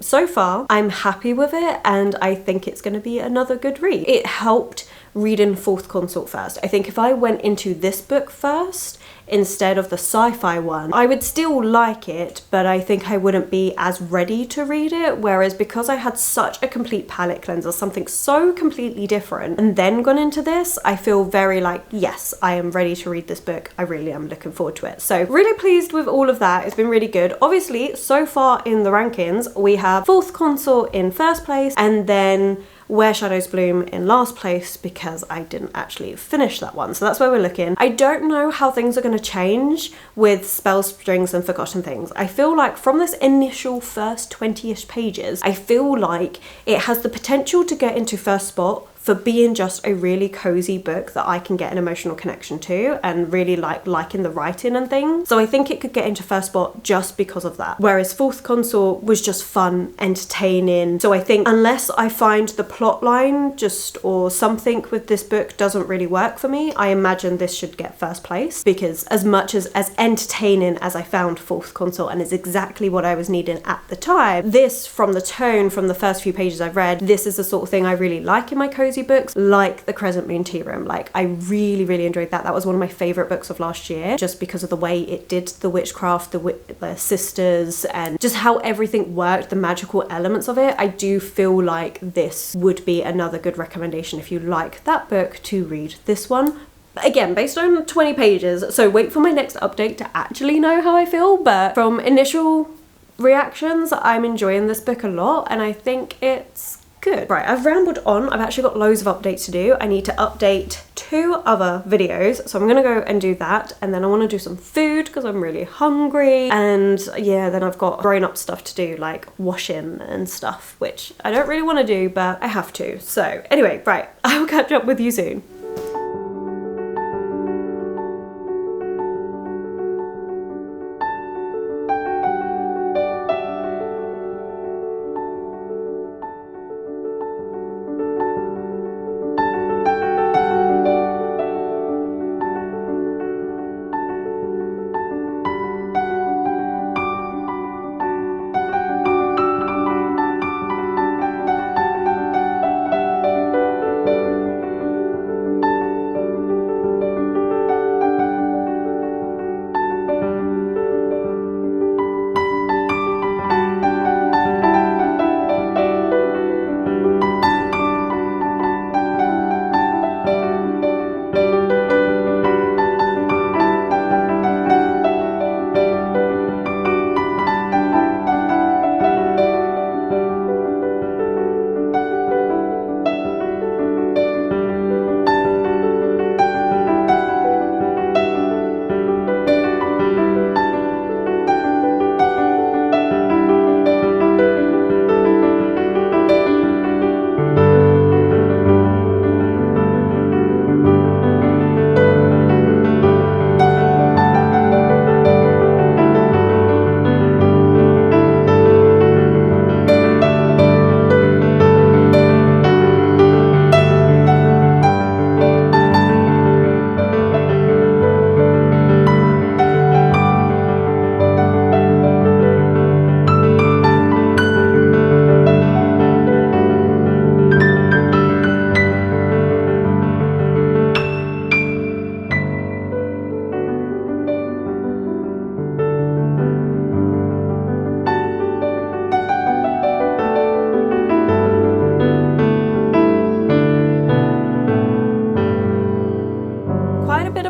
S1: so far I'm happy with it, and I think it's going to be another good read. It helped reading Fourth Consort first. I think if I went into this book first instead of the Sci-Fi one, I would still like it, but I think I wouldn't be as ready to read it. Whereas because I had such a complete palette cleanser, something so completely different, and then gone into this, I feel very like, yes, I am ready to read this book. I really am looking forward to it. So really pleased with all of that. It's been really good. Obviously, so far in the rankings, we have Fourth Consort in first place, and then Where Shadows Bloom in last place, because I didn't actually finish that one. So that's where we're looking. I don't know how things are going to change with Spell Strings and Forgotten Things. I feel like from this initial first 20-ish pages, I feel like it has the potential to get into first spot for being just a really cozy book that I can get an emotional connection to, and really liking the writing and things. So I think it could get into first spot just because of that. Whereas Fourth Consort was just fun, entertaining. So I think unless I find the plot line or something with this book doesn't really work for me, I imagine this should get first place, because as much as entertaining as I found Fourth Consort, and is exactly what I was needing at the time, this, from the tone, from the first few pages I've read, this is the sort of thing I really like in my cozy books, like the Crescent Moon Tea Room. Like, I really, really enjoyed that. That was one of my favourite books of last year, just because of the way it did the witchcraft, the sisters, and just how everything worked, the magical elements of it. I do feel like this would be another good recommendation if you like that book to read this one. Again, based on 20 pages, so wait for my next update to actually know how I feel, but from initial reactions, I'm enjoying this book a lot, and I think it's good. Right, I've rambled on. I've actually got loads of updates to do. I need to update 2 other videos, so I'm gonna go and do that, and then I want to do some food because I'm really hungry, and yeah, then I've got grown-up stuff to do, like washing and stuff, which I don't really want to do, but I have to. So anyway, right, I will catch up with you soon.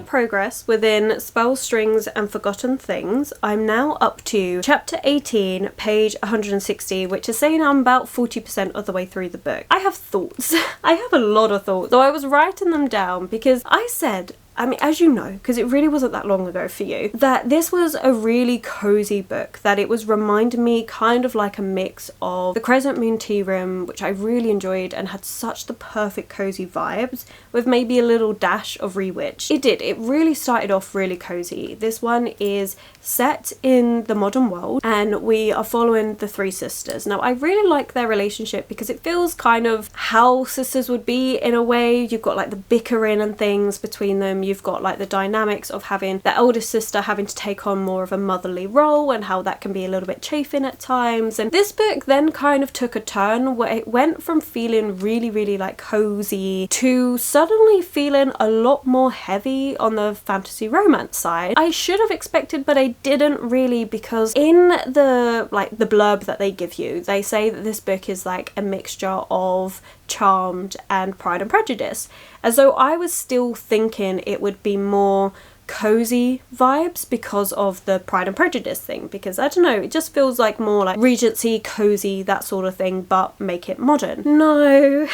S1: progress within Spell Strings and Forgotten Things. I'm now up to chapter 18, page 160, which is saying I'm about 40% of the way through the book. I have thoughts. I have a lot of thoughts. So I was writing them down because I said, I mean, as you know, because it really wasn't that long ago for you, that this was a really cozy book, that it was reminding me kind of like a mix of the Crescent Moon Tea Room, which I really enjoyed and had such the perfect cozy vibes, with maybe a little dash of Rewitch. It did. It really started off really cozy. This one is set in the modern world and we are following the three sisters. Now, I really like their relationship because it feels kind of how sisters would be in a way. You've got like the bickering and things between them. You've got like the dynamics of having the eldest sister having to take on more of a motherly role and how that can be a little bit chafing at times. And this book then kind of took a turn where it went from feeling really, really like cozy to suddenly feeling a lot more heavy on the fantasy romance side. I should have expected, but I didn't really, because in the blurb that they give you, they say that this book is like a mixture of Charmed and Pride and Prejudice, as though I was still thinking it would be more cozy vibes because of the Pride and Prejudice thing, because I don't know, it just feels like more like Regency, cozy, that sort of thing, but make it modern. No,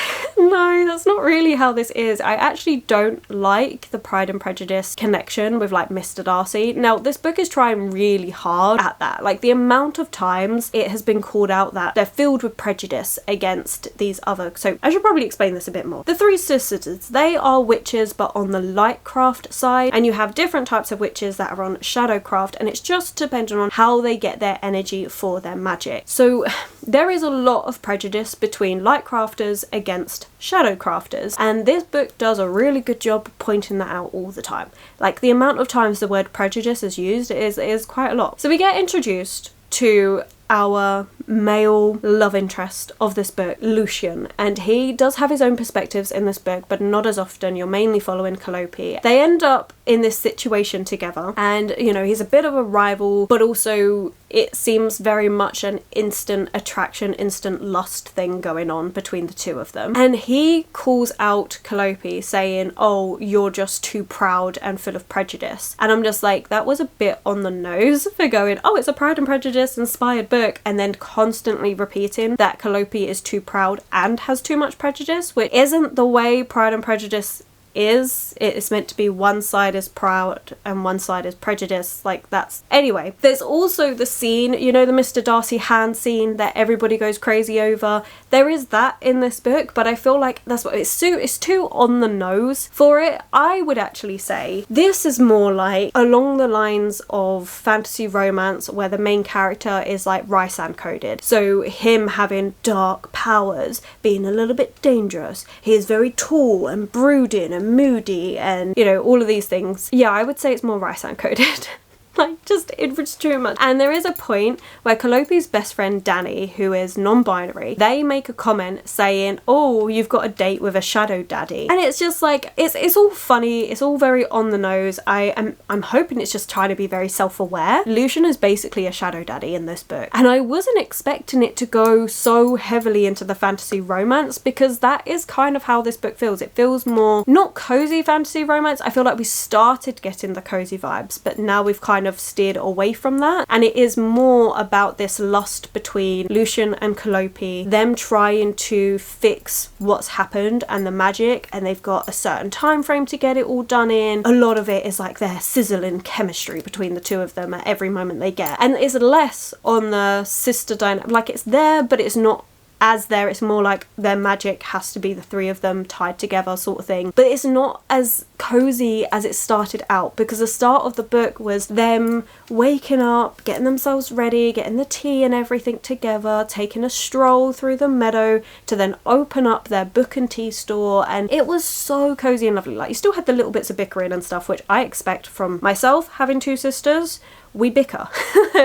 S1: that's not really how this is. I actually don't like the Pride and Prejudice connection with like Mr. Darcy. Now, this book is trying really hard at that. Like the amount of times it has been called out that they're filled with prejudice against these other, so I should probably explain this a bit more. The three sisters, they are witches but on the lightcraft side, and you have different types of witches that are on shadowcraft, and it's just dependent on how they get their energy for their magic. So there is a lot of prejudice between lightcrafters against shadowcrafters, and this book does a really good job pointing that out all the time. Like the amount of times the word prejudice is used is quite a lot. So we get introduced to our male love interest of this book, Lucian, and he does have his own perspectives in this book, but not as often. You're mainly following Calliope. They end up in this situation together, and you know, he's a bit of a rival, but also it seems very much an instant attraction, instant lust thing going on between the two of them. And he calls out Calliope saying, oh, you're just too proud and full of prejudice. And I'm just like, that was a bit on the nose for going, oh, it's a Pride and Prejudice inspired book, and then constantly repeating that Calliope is too proud and has too much prejudice, which isn't the way Pride and Prejudice is. It's meant to be one side is proud and one side is prejudice. Like that's, anyway. There's also the scene, you know, the Mr. Darcy hand scene that everybody goes crazy over. There is that in this book, but I feel like that's what it's too on the nose for it. I would actually say this is more like along the lines of fantasy romance where the main character is like Rysand coded. So him having dark powers, being a little bit dangerous. He is very tall and brooding and moody and, you know, all of these things. Yeah, I would say it's more Rysand coded. Like, just, it was too much. And there is a point where Calliope's best friend Danny, who is non-binary, they make a comment saying, oh, you've got a date with a shadow daddy. And it's just like, it's all funny, it's all very on the nose. I'm hoping it's just trying to be very self-aware. Lucian is basically a shadow daddy in this book. And I wasn't expecting it to go so heavily into the fantasy romance, because that is kind of how this book feels. It feels more, not cozy fantasy romance. I feel like we started getting the cozy vibes, but now we've kind of steered away from that, and it is more about this lust between Lucian and Calliope, them trying to fix what's happened and the magic, and they've got a certain time frame to get it all done in. A lot of it is like their sizzling chemistry between the two of them at every moment they get, and it's less on the sister dynamic. Like, it's there, but it's not as there. It's more like their magic has to be the three of them tied together sort of thing, but it's not as cozy as it started out, because the start of the book was them waking up, getting themselves ready, getting the tea and everything together, taking a stroll through the meadow to then open up their book and tea store, and it was so cozy and lovely. Like, you still had the little bits of bickering and stuff, which I expect from myself having two sisters. We bicker.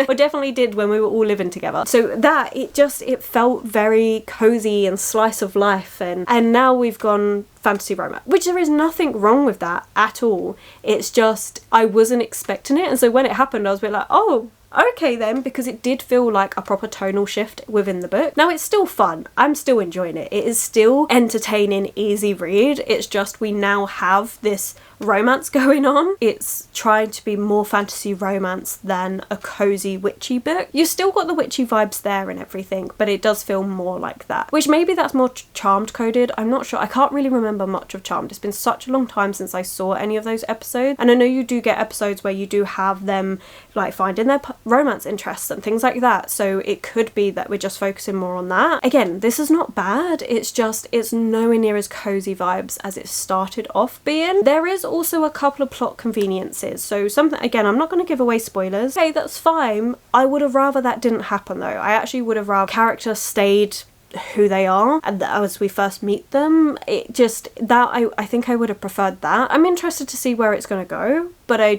S1: We definitely did when we were all living together. So that, it felt very cozy and slice of life, and now we've gone fantasy romance, which there is nothing wrong with that at all. It's just, I wasn't expecting it, and so when it happened I was a bit like, oh, okay then, because it did feel like a proper tonal shift within the book. Now it's still fun, I'm still enjoying it, it is still entertaining, easy read. It's just we now have this romance going on. It's trying to be more fantasy romance than a cozy witchy book. You still got the witchy vibes there and everything, but it does feel more like that, which maybe that's more Charmed coded. I'm not sure, I can't really remember much of Charmed. It's been such a long time since I saw any of those episodes, and I know you do get episodes where you do have them like finding their romance interests and things like that, so it could be that we're just focusing more on that. Again, this is not bad, it's just it's nowhere near as cozy vibes as it started off being. There is also a couple of plot conveniences, so something, again, I'm not going to give away spoilers. Okay, that's fine. I would have rather that didn't happen though. I actually would have rather characters stayed who they are and as we first meet them. It just, that I think I would have preferred that. I'm interested to see where it's going to go, but I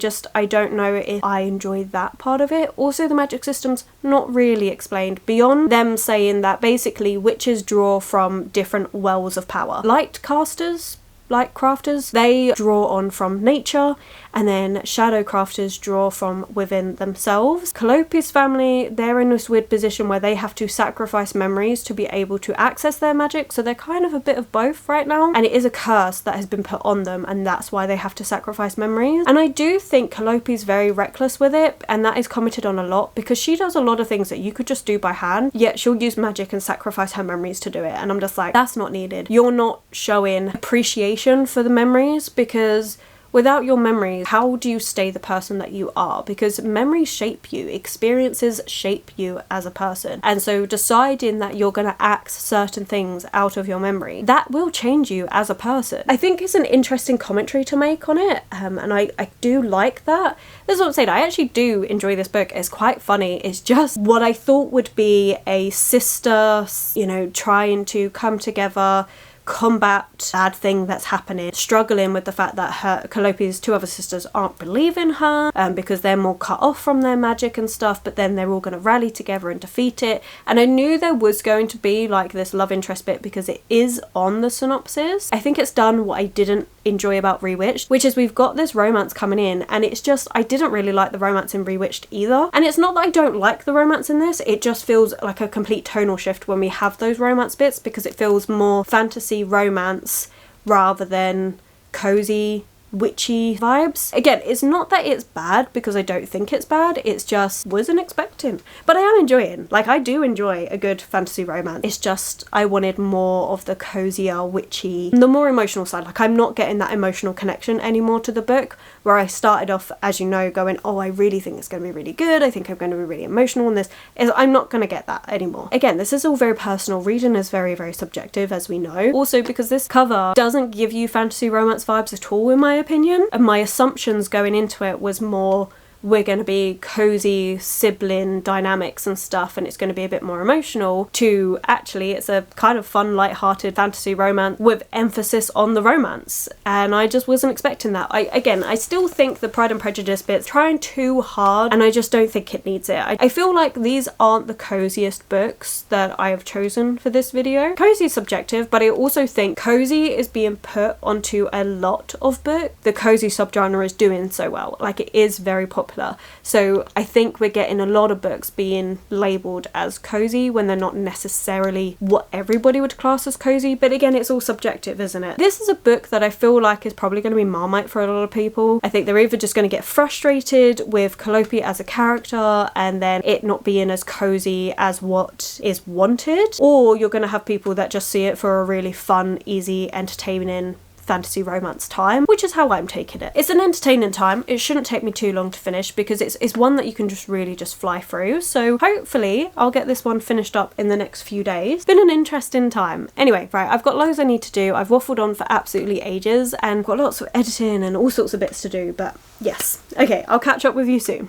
S1: don't know if I enjoy that part of it. Also, the magic system's not really explained beyond them saying that basically witches draw from different wells of power. Light casters, light crafters, they draw on from nature, and then shadow crafters draw from within themselves. Calliope's family, they're in this weird position where they have to sacrifice memories to be able to access their magic, so they're kind of a bit of both right now, and it is a curse that has been put on them, and that's why they have to sacrifice memories. And I do think Calliope's very reckless with it, and that is commented on a lot, because she does a lot of things that you could just do by hand, yet she'll use magic and sacrifice her memories to do it, and I'm just like, that's not needed. You're not showing appreciation for the memories, because without your memories, how do you stay the person that you are? Because memories shape you, experiences shape you as a person. And so deciding that you're going to act certain things out of your memory, that will change you as a person. I think it's an interesting commentary to make on it, and I do like that. This is what I'm saying, I actually do enjoy this book. It's quite funny. It's just what I thought would be a sister, you know, trying to come together, combat bad thing that's happening, struggling with the fact that her Calliope's two other sisters aren't believing her because they're more cut off from their magic and stuff, but then they're all going to rally together and defeat it. And I knew there was going to be like this love interest bit because it is on the synopsis. I think it's done what I didn't enjoy about Rewitched, which is we've got this romance coming in, and it's just, I didn't really like the romance in Rewitched either. And it's not that I don't like the romance in this, it just feels like a complete tonal shift when we have those romance bits, because it feels more fantasy romance rather than cozy witchy vibes. Again, it's not that it's bad, because I don't think it's bad, it's just wasn't expecting. But I am enjoying, like, I do enjoy a good fantasy romance. It's just I wanted more of the cozier witchy, the more emotional side. Like, I'm not getting that emotional connection anymore to the book, where I started off, as you know, going, oh, I really think it's going to be really good, I think I'm going to be really emotional in this. I'm not going to get that anymore. Again, this is all very personal. Reading is very, very subjective, as we know. Also, because this cover doesn't give you fantasy romance vibes at all, in my opinion, and my assumptions going into it was more, we're going to be cozy sibling dynamics and stuff, and it's going to be a bit more emotional, to actually it's a kind of fun, light-hearted fantasy romance with emphasis on the romance. And I just wasn't expecting that. I still think the Pride and Prejudice bit's trying too hard, and I just don't think it needs it. I feel like these aren't the coziest books that I have chosen for this video. Cozy is subjective, but I also think cozy is being put onto a lot of books. The cozy subgenre is doing so well. Like, it is very popular. So I think we're getting a lot of books being labelled as cozy when they're not necessarily what everybody would class as cozy. But again, it's all subjective, isn't it? This is a book that I feel like is probably going to be Marmite for a lot of people. I think they're either just going to get frustrated with Calliope as a character and then it not being as cozy as what is wanted, or you're going to have people that just see it for a really fun, easy, entertaining fantasy romance time, which is how I'm taking it. It's an entertaining time. It shouldn't take me too long to finish, because it's one that you can just really just fly through. So hopefully I'll get this one finished up in the next few days. It's been an interesting time. Anyway, right, I've got loads I need to do. I've waffled on for absolutely ages and got lots of editing and all sorts of bits to do, but yes. Okay, I'll catch up with you soon.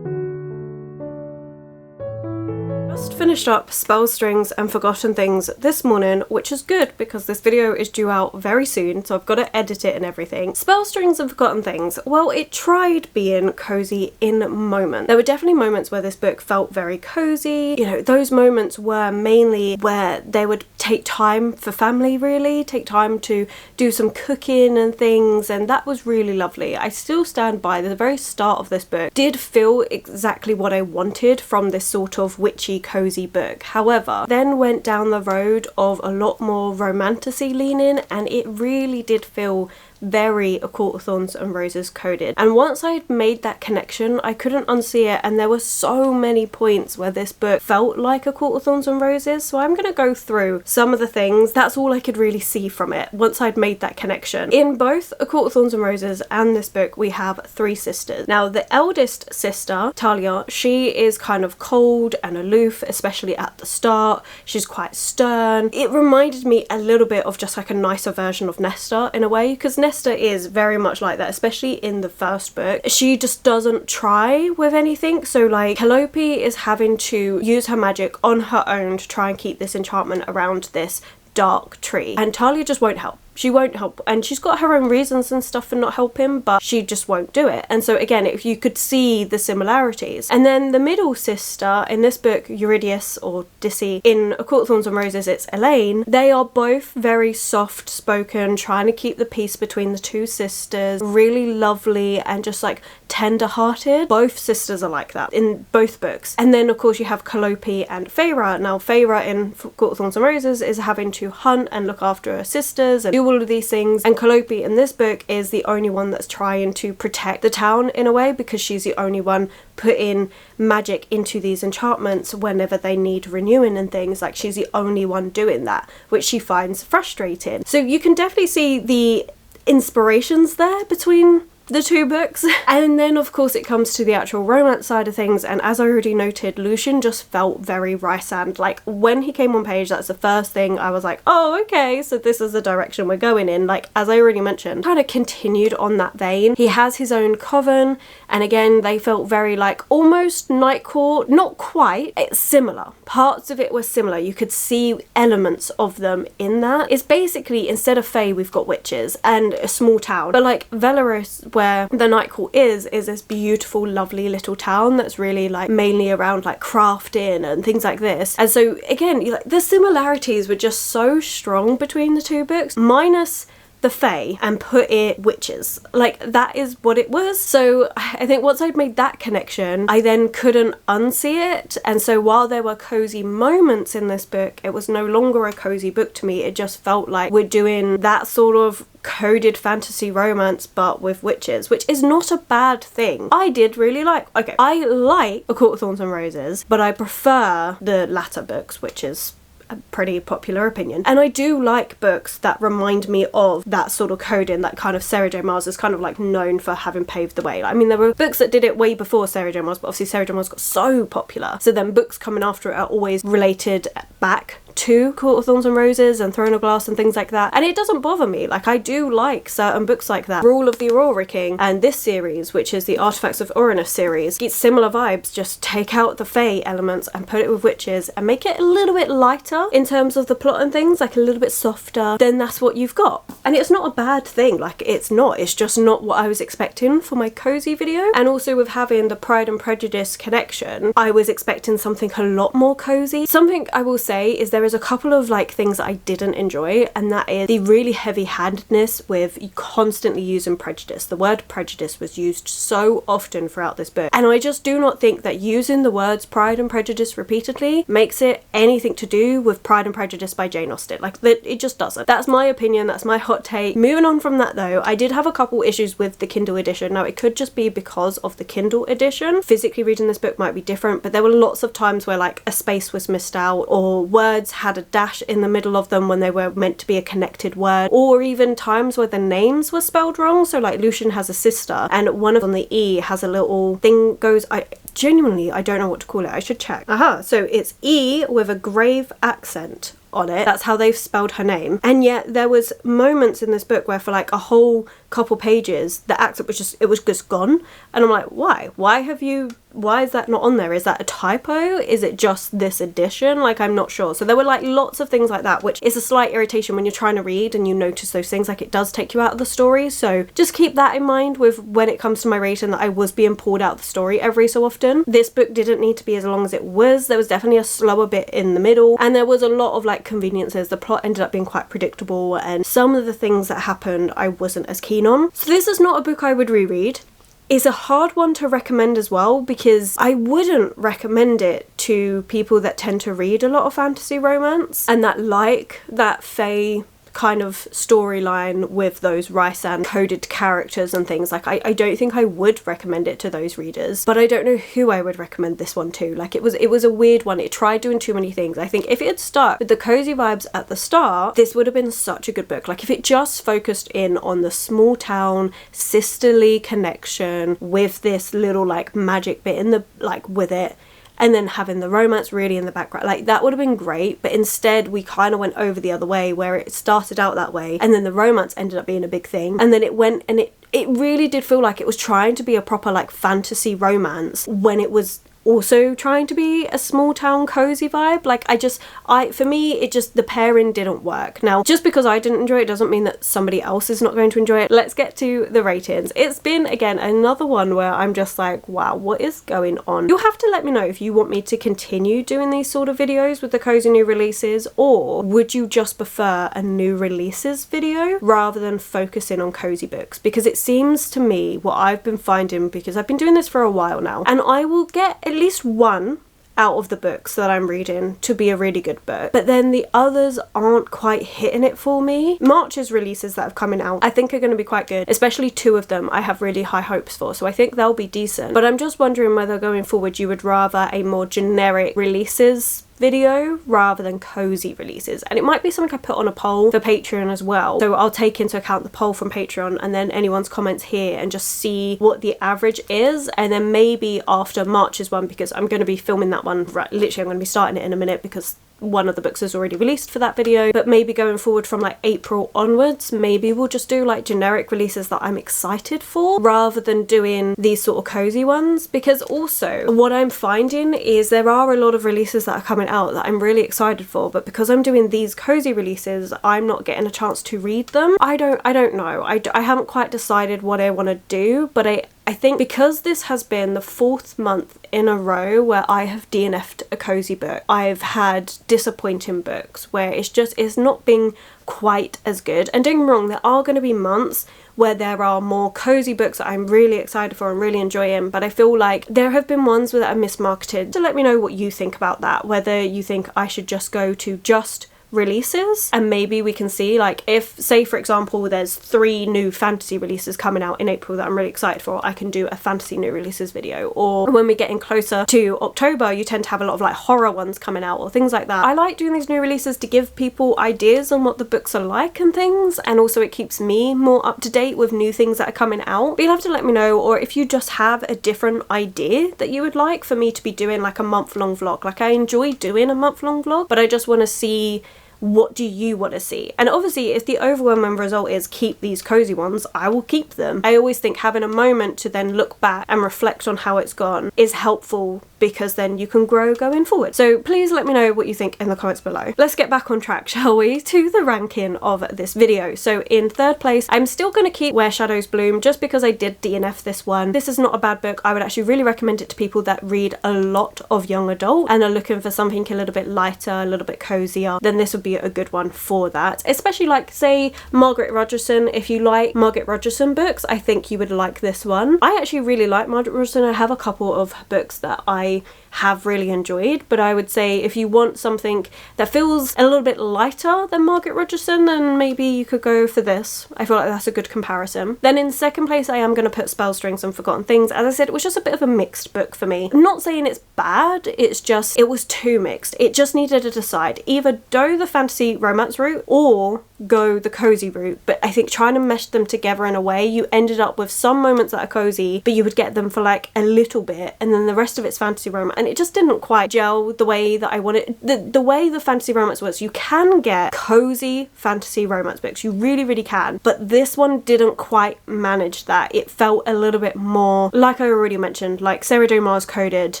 S1: finished up Spell Strings and Forgotten Things this morning, which is good because this video is due out very soon, so I've got to edit it and everything. Spell Strings and Forgotten Things, well, it tried being cozy in moments. There were definitely moments where this book felt very cozy. You know, those moments were mainly where they would take time for family, really, take time to do some cooking and things, and that was really lovely. I still stand by the very start of this book did feel exactly what I wanted from this sort of witchy cozy book. However, then went down the road of a lot more romantasy leaning, and it really did feel very A Court of Thorns and Roses coded. And once I had made that connection, I couldn't unsee it, and there were so many points where this book felt like A Court of Thorns and Roses, so I'm gonna go through some of the things. That's all I could really see from it once I'd made that connection. In both A Court of Thorns and Roses and this book, we have three sisters. Now, the eldest sister, Talia, she is kind of cold and aloof, especially at the start. She's quite stern. It reminded me a little bit of just like a nicer version of Nesta in a way, because Nesta is very much like that, especially in the first book. She just doesn't try with anything, so like Calliope is having to use her magic on her own to try and keep this enchantment around this dark tree, and Talia just won't help. She won't help, and she's got her own reasons and stuff for not helping, but she just won't do it. And so again, if you could see the similarities. And then the middle sister in this book, Eurydice or Dissy, in A Court of Thorns and Roses it's Elaine. They are both very soft spoken, trying to keep the peace between the two sisters, really lovely and just like tender hearted. Both sisters are like that in both books. And then of course you have Calliope and Feyre. Now Feyre in Court of Thorns and Roses is having to hunt and look after her sisters and do all of these things, and Calliope in this book is the only one that's trying to protect the town in a way, because she's the only one putting magic into these enchantments whenever they need renewing and things. Like, she's the only one doing that, which she finds frustrating. So you can definitely see the inspirations there between the two books. And then of course it comes to the actual romance side of things, and as I already noted, Lucian just felt very Rysand. Like, when he came on page, that's the first thing I was like, oh okay, so this is the direction we're going in. Like, as I already mentioned, kind of continued on that vein. He has his own coven, and again they felt very like almost Night Court, not quite, it's similar. Parts of it were similar, you could see elements of them in that. It's basically, instead of Fae, we've got witches and a small town, but like Velaris, where the Night Court is this beautiful lovely little town that's really like mainly around like crafting and things like this. And so again, like, the similarities were just so strong between the two books, minus the Fae, and put it witches. Like, that is what it was. So I think once I'd made that connection, I then couldn't unsee it. And so while there were cozy moments in this book, it was no longer a cozy book to me. It just felt like we're doing that sort of coded fantasy romance but with witches, which is not a bad thing. I did really like, okay, I like A Court of Thorns and Roses, but I prefer the latter books, which is a pretty popular opinion. And I do like books that remind me of that sort of coding that kind of Sarah J Maas is kind of like known for having paved the way. I mean, there were books that did it way before Sarah J Maas, but obviously Sarah J Maas got so popular, so then books coming after it are always related back to Court of Thorns and Roses and Throne of Glass and things like that, and it doesn't bother me. Like, I do like certain books like that. Rule of the Aurora King and this series, which is the Artifacts of Uranus series, it's similar vibes. Just take out the Fae elements and put it with witches and make it a little bit lighter in terms of the plot and things, like a little bit softer, then that's what you've got. And it's not a bad thing, like, it's not, it's just not what I was expecting for my cozy video. And also with having the Pride and Prejudice connection, I was expecting something a lot more cozy. Something I will say is there is a couple of like things that I didn't enjoy, and that is the really heavy-handedness with constantly using prejudice. The word prejudice was used so often throughout this book, and I just do not think that using the words Pride and Prejudice repeatedly makes it anything to do with Pride and Prejudice by Jane Austen. Like, it just doesn't. That's my opinion, that's my hot take. Moving on from that though, I did have a couple issues with the Kindle edition. Now, it could just be because of the Kindle edition. Physically reading this book might be different, but there were lots of times where like a space was missed out, or words had a dash in the middle of them when they were meant to be a connected word, or even times where the names were spelled wrong. So like Lucian has a sister, and one of them on the E has a little thing goes, I don't know what to call it, I should check. Aha, so it's E with a grave accent on it. That's how they've spelled her name. And yet there was moments in this book where for like a whole couple pages, the accent was just gone. And I'm like, why is that not on there? Is that a typo? Is it just this edition? Like, I'm not sure. So there were like lots of things like that, which is a slight irritation when you're trying to read and you notice those things. Like, it does take you out of the story. So just keep that in mind with when it comes to my rating, that I was being pulled out of the story every so often. This book didn't need to be as long as it was. There was definitely a slower bit in the middle, and there was a lot of like conveniences. The plot ended up being quite predictable, and some of the things that happened I wasn't as keen on. So this is not a book I would reread. It's a hard one to recommend as well, because I wouldn't recommend it to people that tend to read a lot of fantasy romance and that like that fae kind of storyline with those Rysand coded characters and things. Like, I don't think I would recommend it to those readers, but I don't know who I would recommend this one to. Like, it was a weird one. It tried doing too many things. I think if it had stuck with the cozy vibes at the start, this would have been such a good book. Like, if it just focused in on the small town sisterly connection with this little like magic bit in the like with it, and then having the romance really in the background, like, that would have been great. But instead we kind of went over the other way, where it started out that way and then the romance ended up being a big thing, and then it went, and it really did feel like it was trying to be a proper like fantasy romance when it was also trying to be a small town cozy vibe. Like, for me, it just, the pairing didn't work. Now, just because I didn't enjoy it doesn't mean that somebody else is not going to enjoy it. Let's get to the ratings. It's been, again, another one where I'm just like, wow, what is going on? You'll have to let me know if you want me to continue doing these sort of videos with the cozy new releases, or would you just prefer a new releases video rather than focusing on cozy books? Because it seems to me, what I've been finding, because I've been doing this for a while now, and I will get at least one out of the books that I'm reading to be a really good book, but then the others aren't quite hitting it for me. March's releases that have coming out I think are going to be quite good, especially two of them I have really high hopes for, so I think they'll be decent. But I'm just wondering whether going forward you would rather a more generic releases video rather than cozy releases. And it might be something I put on a poll for Patreon as well, so I'll take into account the poll from Patreon and then anyone's comments here and just see what the average is. And then maybe after March's one, because I'm going to be filming that one right, literally I'm going to be starting it in a minute because one of the books is already released for that video, but maybe going forward from like April onwards, maybe we'll just do like generic releases that I'm excited for rather than doing these sort of cozy ones. Because also what I'm finding is there are a lot of releases that are coming out that I'm really excited for, but because I'm doing these cozy releases I'm not getting a chance to read them. I don't know. I haven't quite decided what I want to do, but I think because this has been the 4th month in a row where I have DNF'd a cozy book, I've had disappointing books where it's not been quite as good. And don't get me wrong, there are going to be months where there are more cozy books that I'm really excited for and really enjoying, but I feel like there have been ones that are mismarketed. So let me know what you think about that, whether you think I should just go to just releases and maybe we can see, like, if say for example there's 3 new fantasy releases coming out in April that I'm really excited for, I can do a fantasy new releases video. Or when we're getting closer to October you tend to have a lot of like horror ones coming out or things like that. I like doing these new releases to give people ideas on what the books are like and things, and also it keeps me more up to date with new things that are coming out. But you'll have to let me know, or if you just have a different idea that you would like for me to be doing like a month-long vlog. Like, I enjoy doing a month-long vlog, but I just want to see what do you want to see. And obviously if the overwhelming result is keep these cozy ones, I will keep them. I always think having a moment to then look back and reflect on how it's gone is helpful, because then you can grow going forward. So please let me know what you think in the comments below. Let's get back on track, shall we, to the ranking of this video. So in 3rd place, I'm still going to keep Where Shadows Bloom just because I did DNF this one. This is not a bad book. I would actually really recommend it to people that read a lot of young adult and are looking for something a little bit lighter, a little bit cozier. Then this would be a good one for that. Especially like, say, Margaret Rogerson. If you like Margaret Rogerson books, I think you would like this one. I actually really like Margaret Rogerson. I have a couple of books that I have really enjoyed, but I would say if you want something that feels a little bit lighter than Margaret Rogerson, then maybe you could go for this. I feel like that's a good comparison. Then in 2nd place I am going to put Spellstrings and Forgotten Things. As I said, it was just a bit of a mixed book for me. I'm not saying it's bad, it's just it was too mixed. It just needed to decide, either go the fantasy romance route or go the cozy route, but I think trying to mesh them together in a way, you ended up with some moments that are cozy, but you would get them for like a little bit, and then the rest of it's fantasy romance, and it just didn't quite gel the way that I wanted. The way the fantasy romance was, you can get cozy fantasy romance books, you really can, but this one didn't quite manage that. It felt a little bit more, like I already mentioned, like Sarah J. Maas Coded,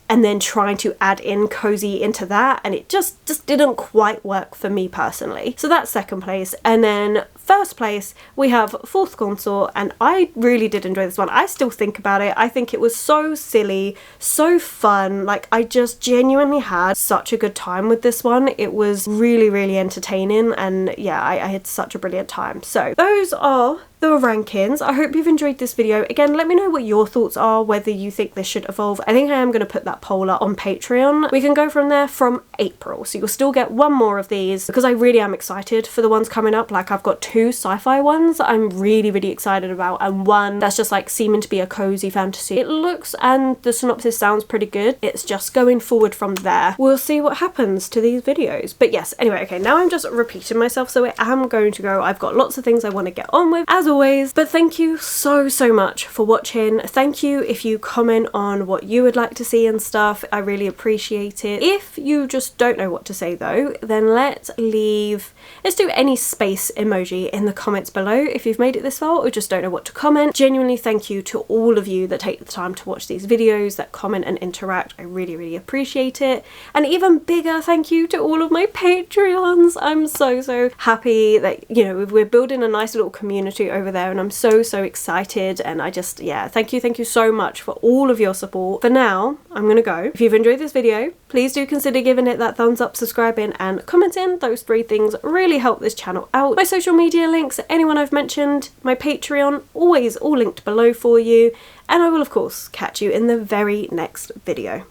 S1: and then trying to add in cozy into that, and it just didn't quite work for me personally. So that's second place. And then first place, we have Fourth Consort, and I really did enjoy this one. I still think about it. I think it was so silly, so fun. Like, I just genuinely had such a good time with this one. It was really entertaining, and yeah, I had such a brilliant time. So those are the rankings. I hope you've enjoyed this video. Again, let me know what your thoughts are, whether you think this should evolve. I think I am going to put that poll up on Patreon. We can go from there from April, so you'll still get one more of these, because I really am excited for the ones coming up. Like, I've got 2 sci-fi ones I'm really excited about, and one that's just like seeming to be a cozy fantasy. It looks, and the synopsis sounds pretty good. It's just going forward from there. We'll see what happens to these videos. But yes, anyway, okay, now I'm just repeating myself, so I am going to go. I've got lots of things I want to get on with, as always, but thank you so much for watching. Thank you if you comment on what you would like to see and stuff. I really appreciate it. If you just don't know what to say though, then let's do any space emoji in the comments below if you've made it this far or just don't know what to comment. Genuinely thank you to all of you that take the time to watch these videos, that comment and interact. I really appreciate it. And even bigger thank you to all of my Patreons. I'm so happy that, you know, we're building a nice little community over there, and I'm so excited, and I just, yeah, thank you so much for all of your support. For now, I'm gonna go. If you've enjoyed this video, please do consider giving it that thumbs up, subscribing and commenting. Those 3 things really help this channel out. My social media links, anyone I've mentioned, my Patreon, always all linked below for you, and I will of course catch you in the very next video.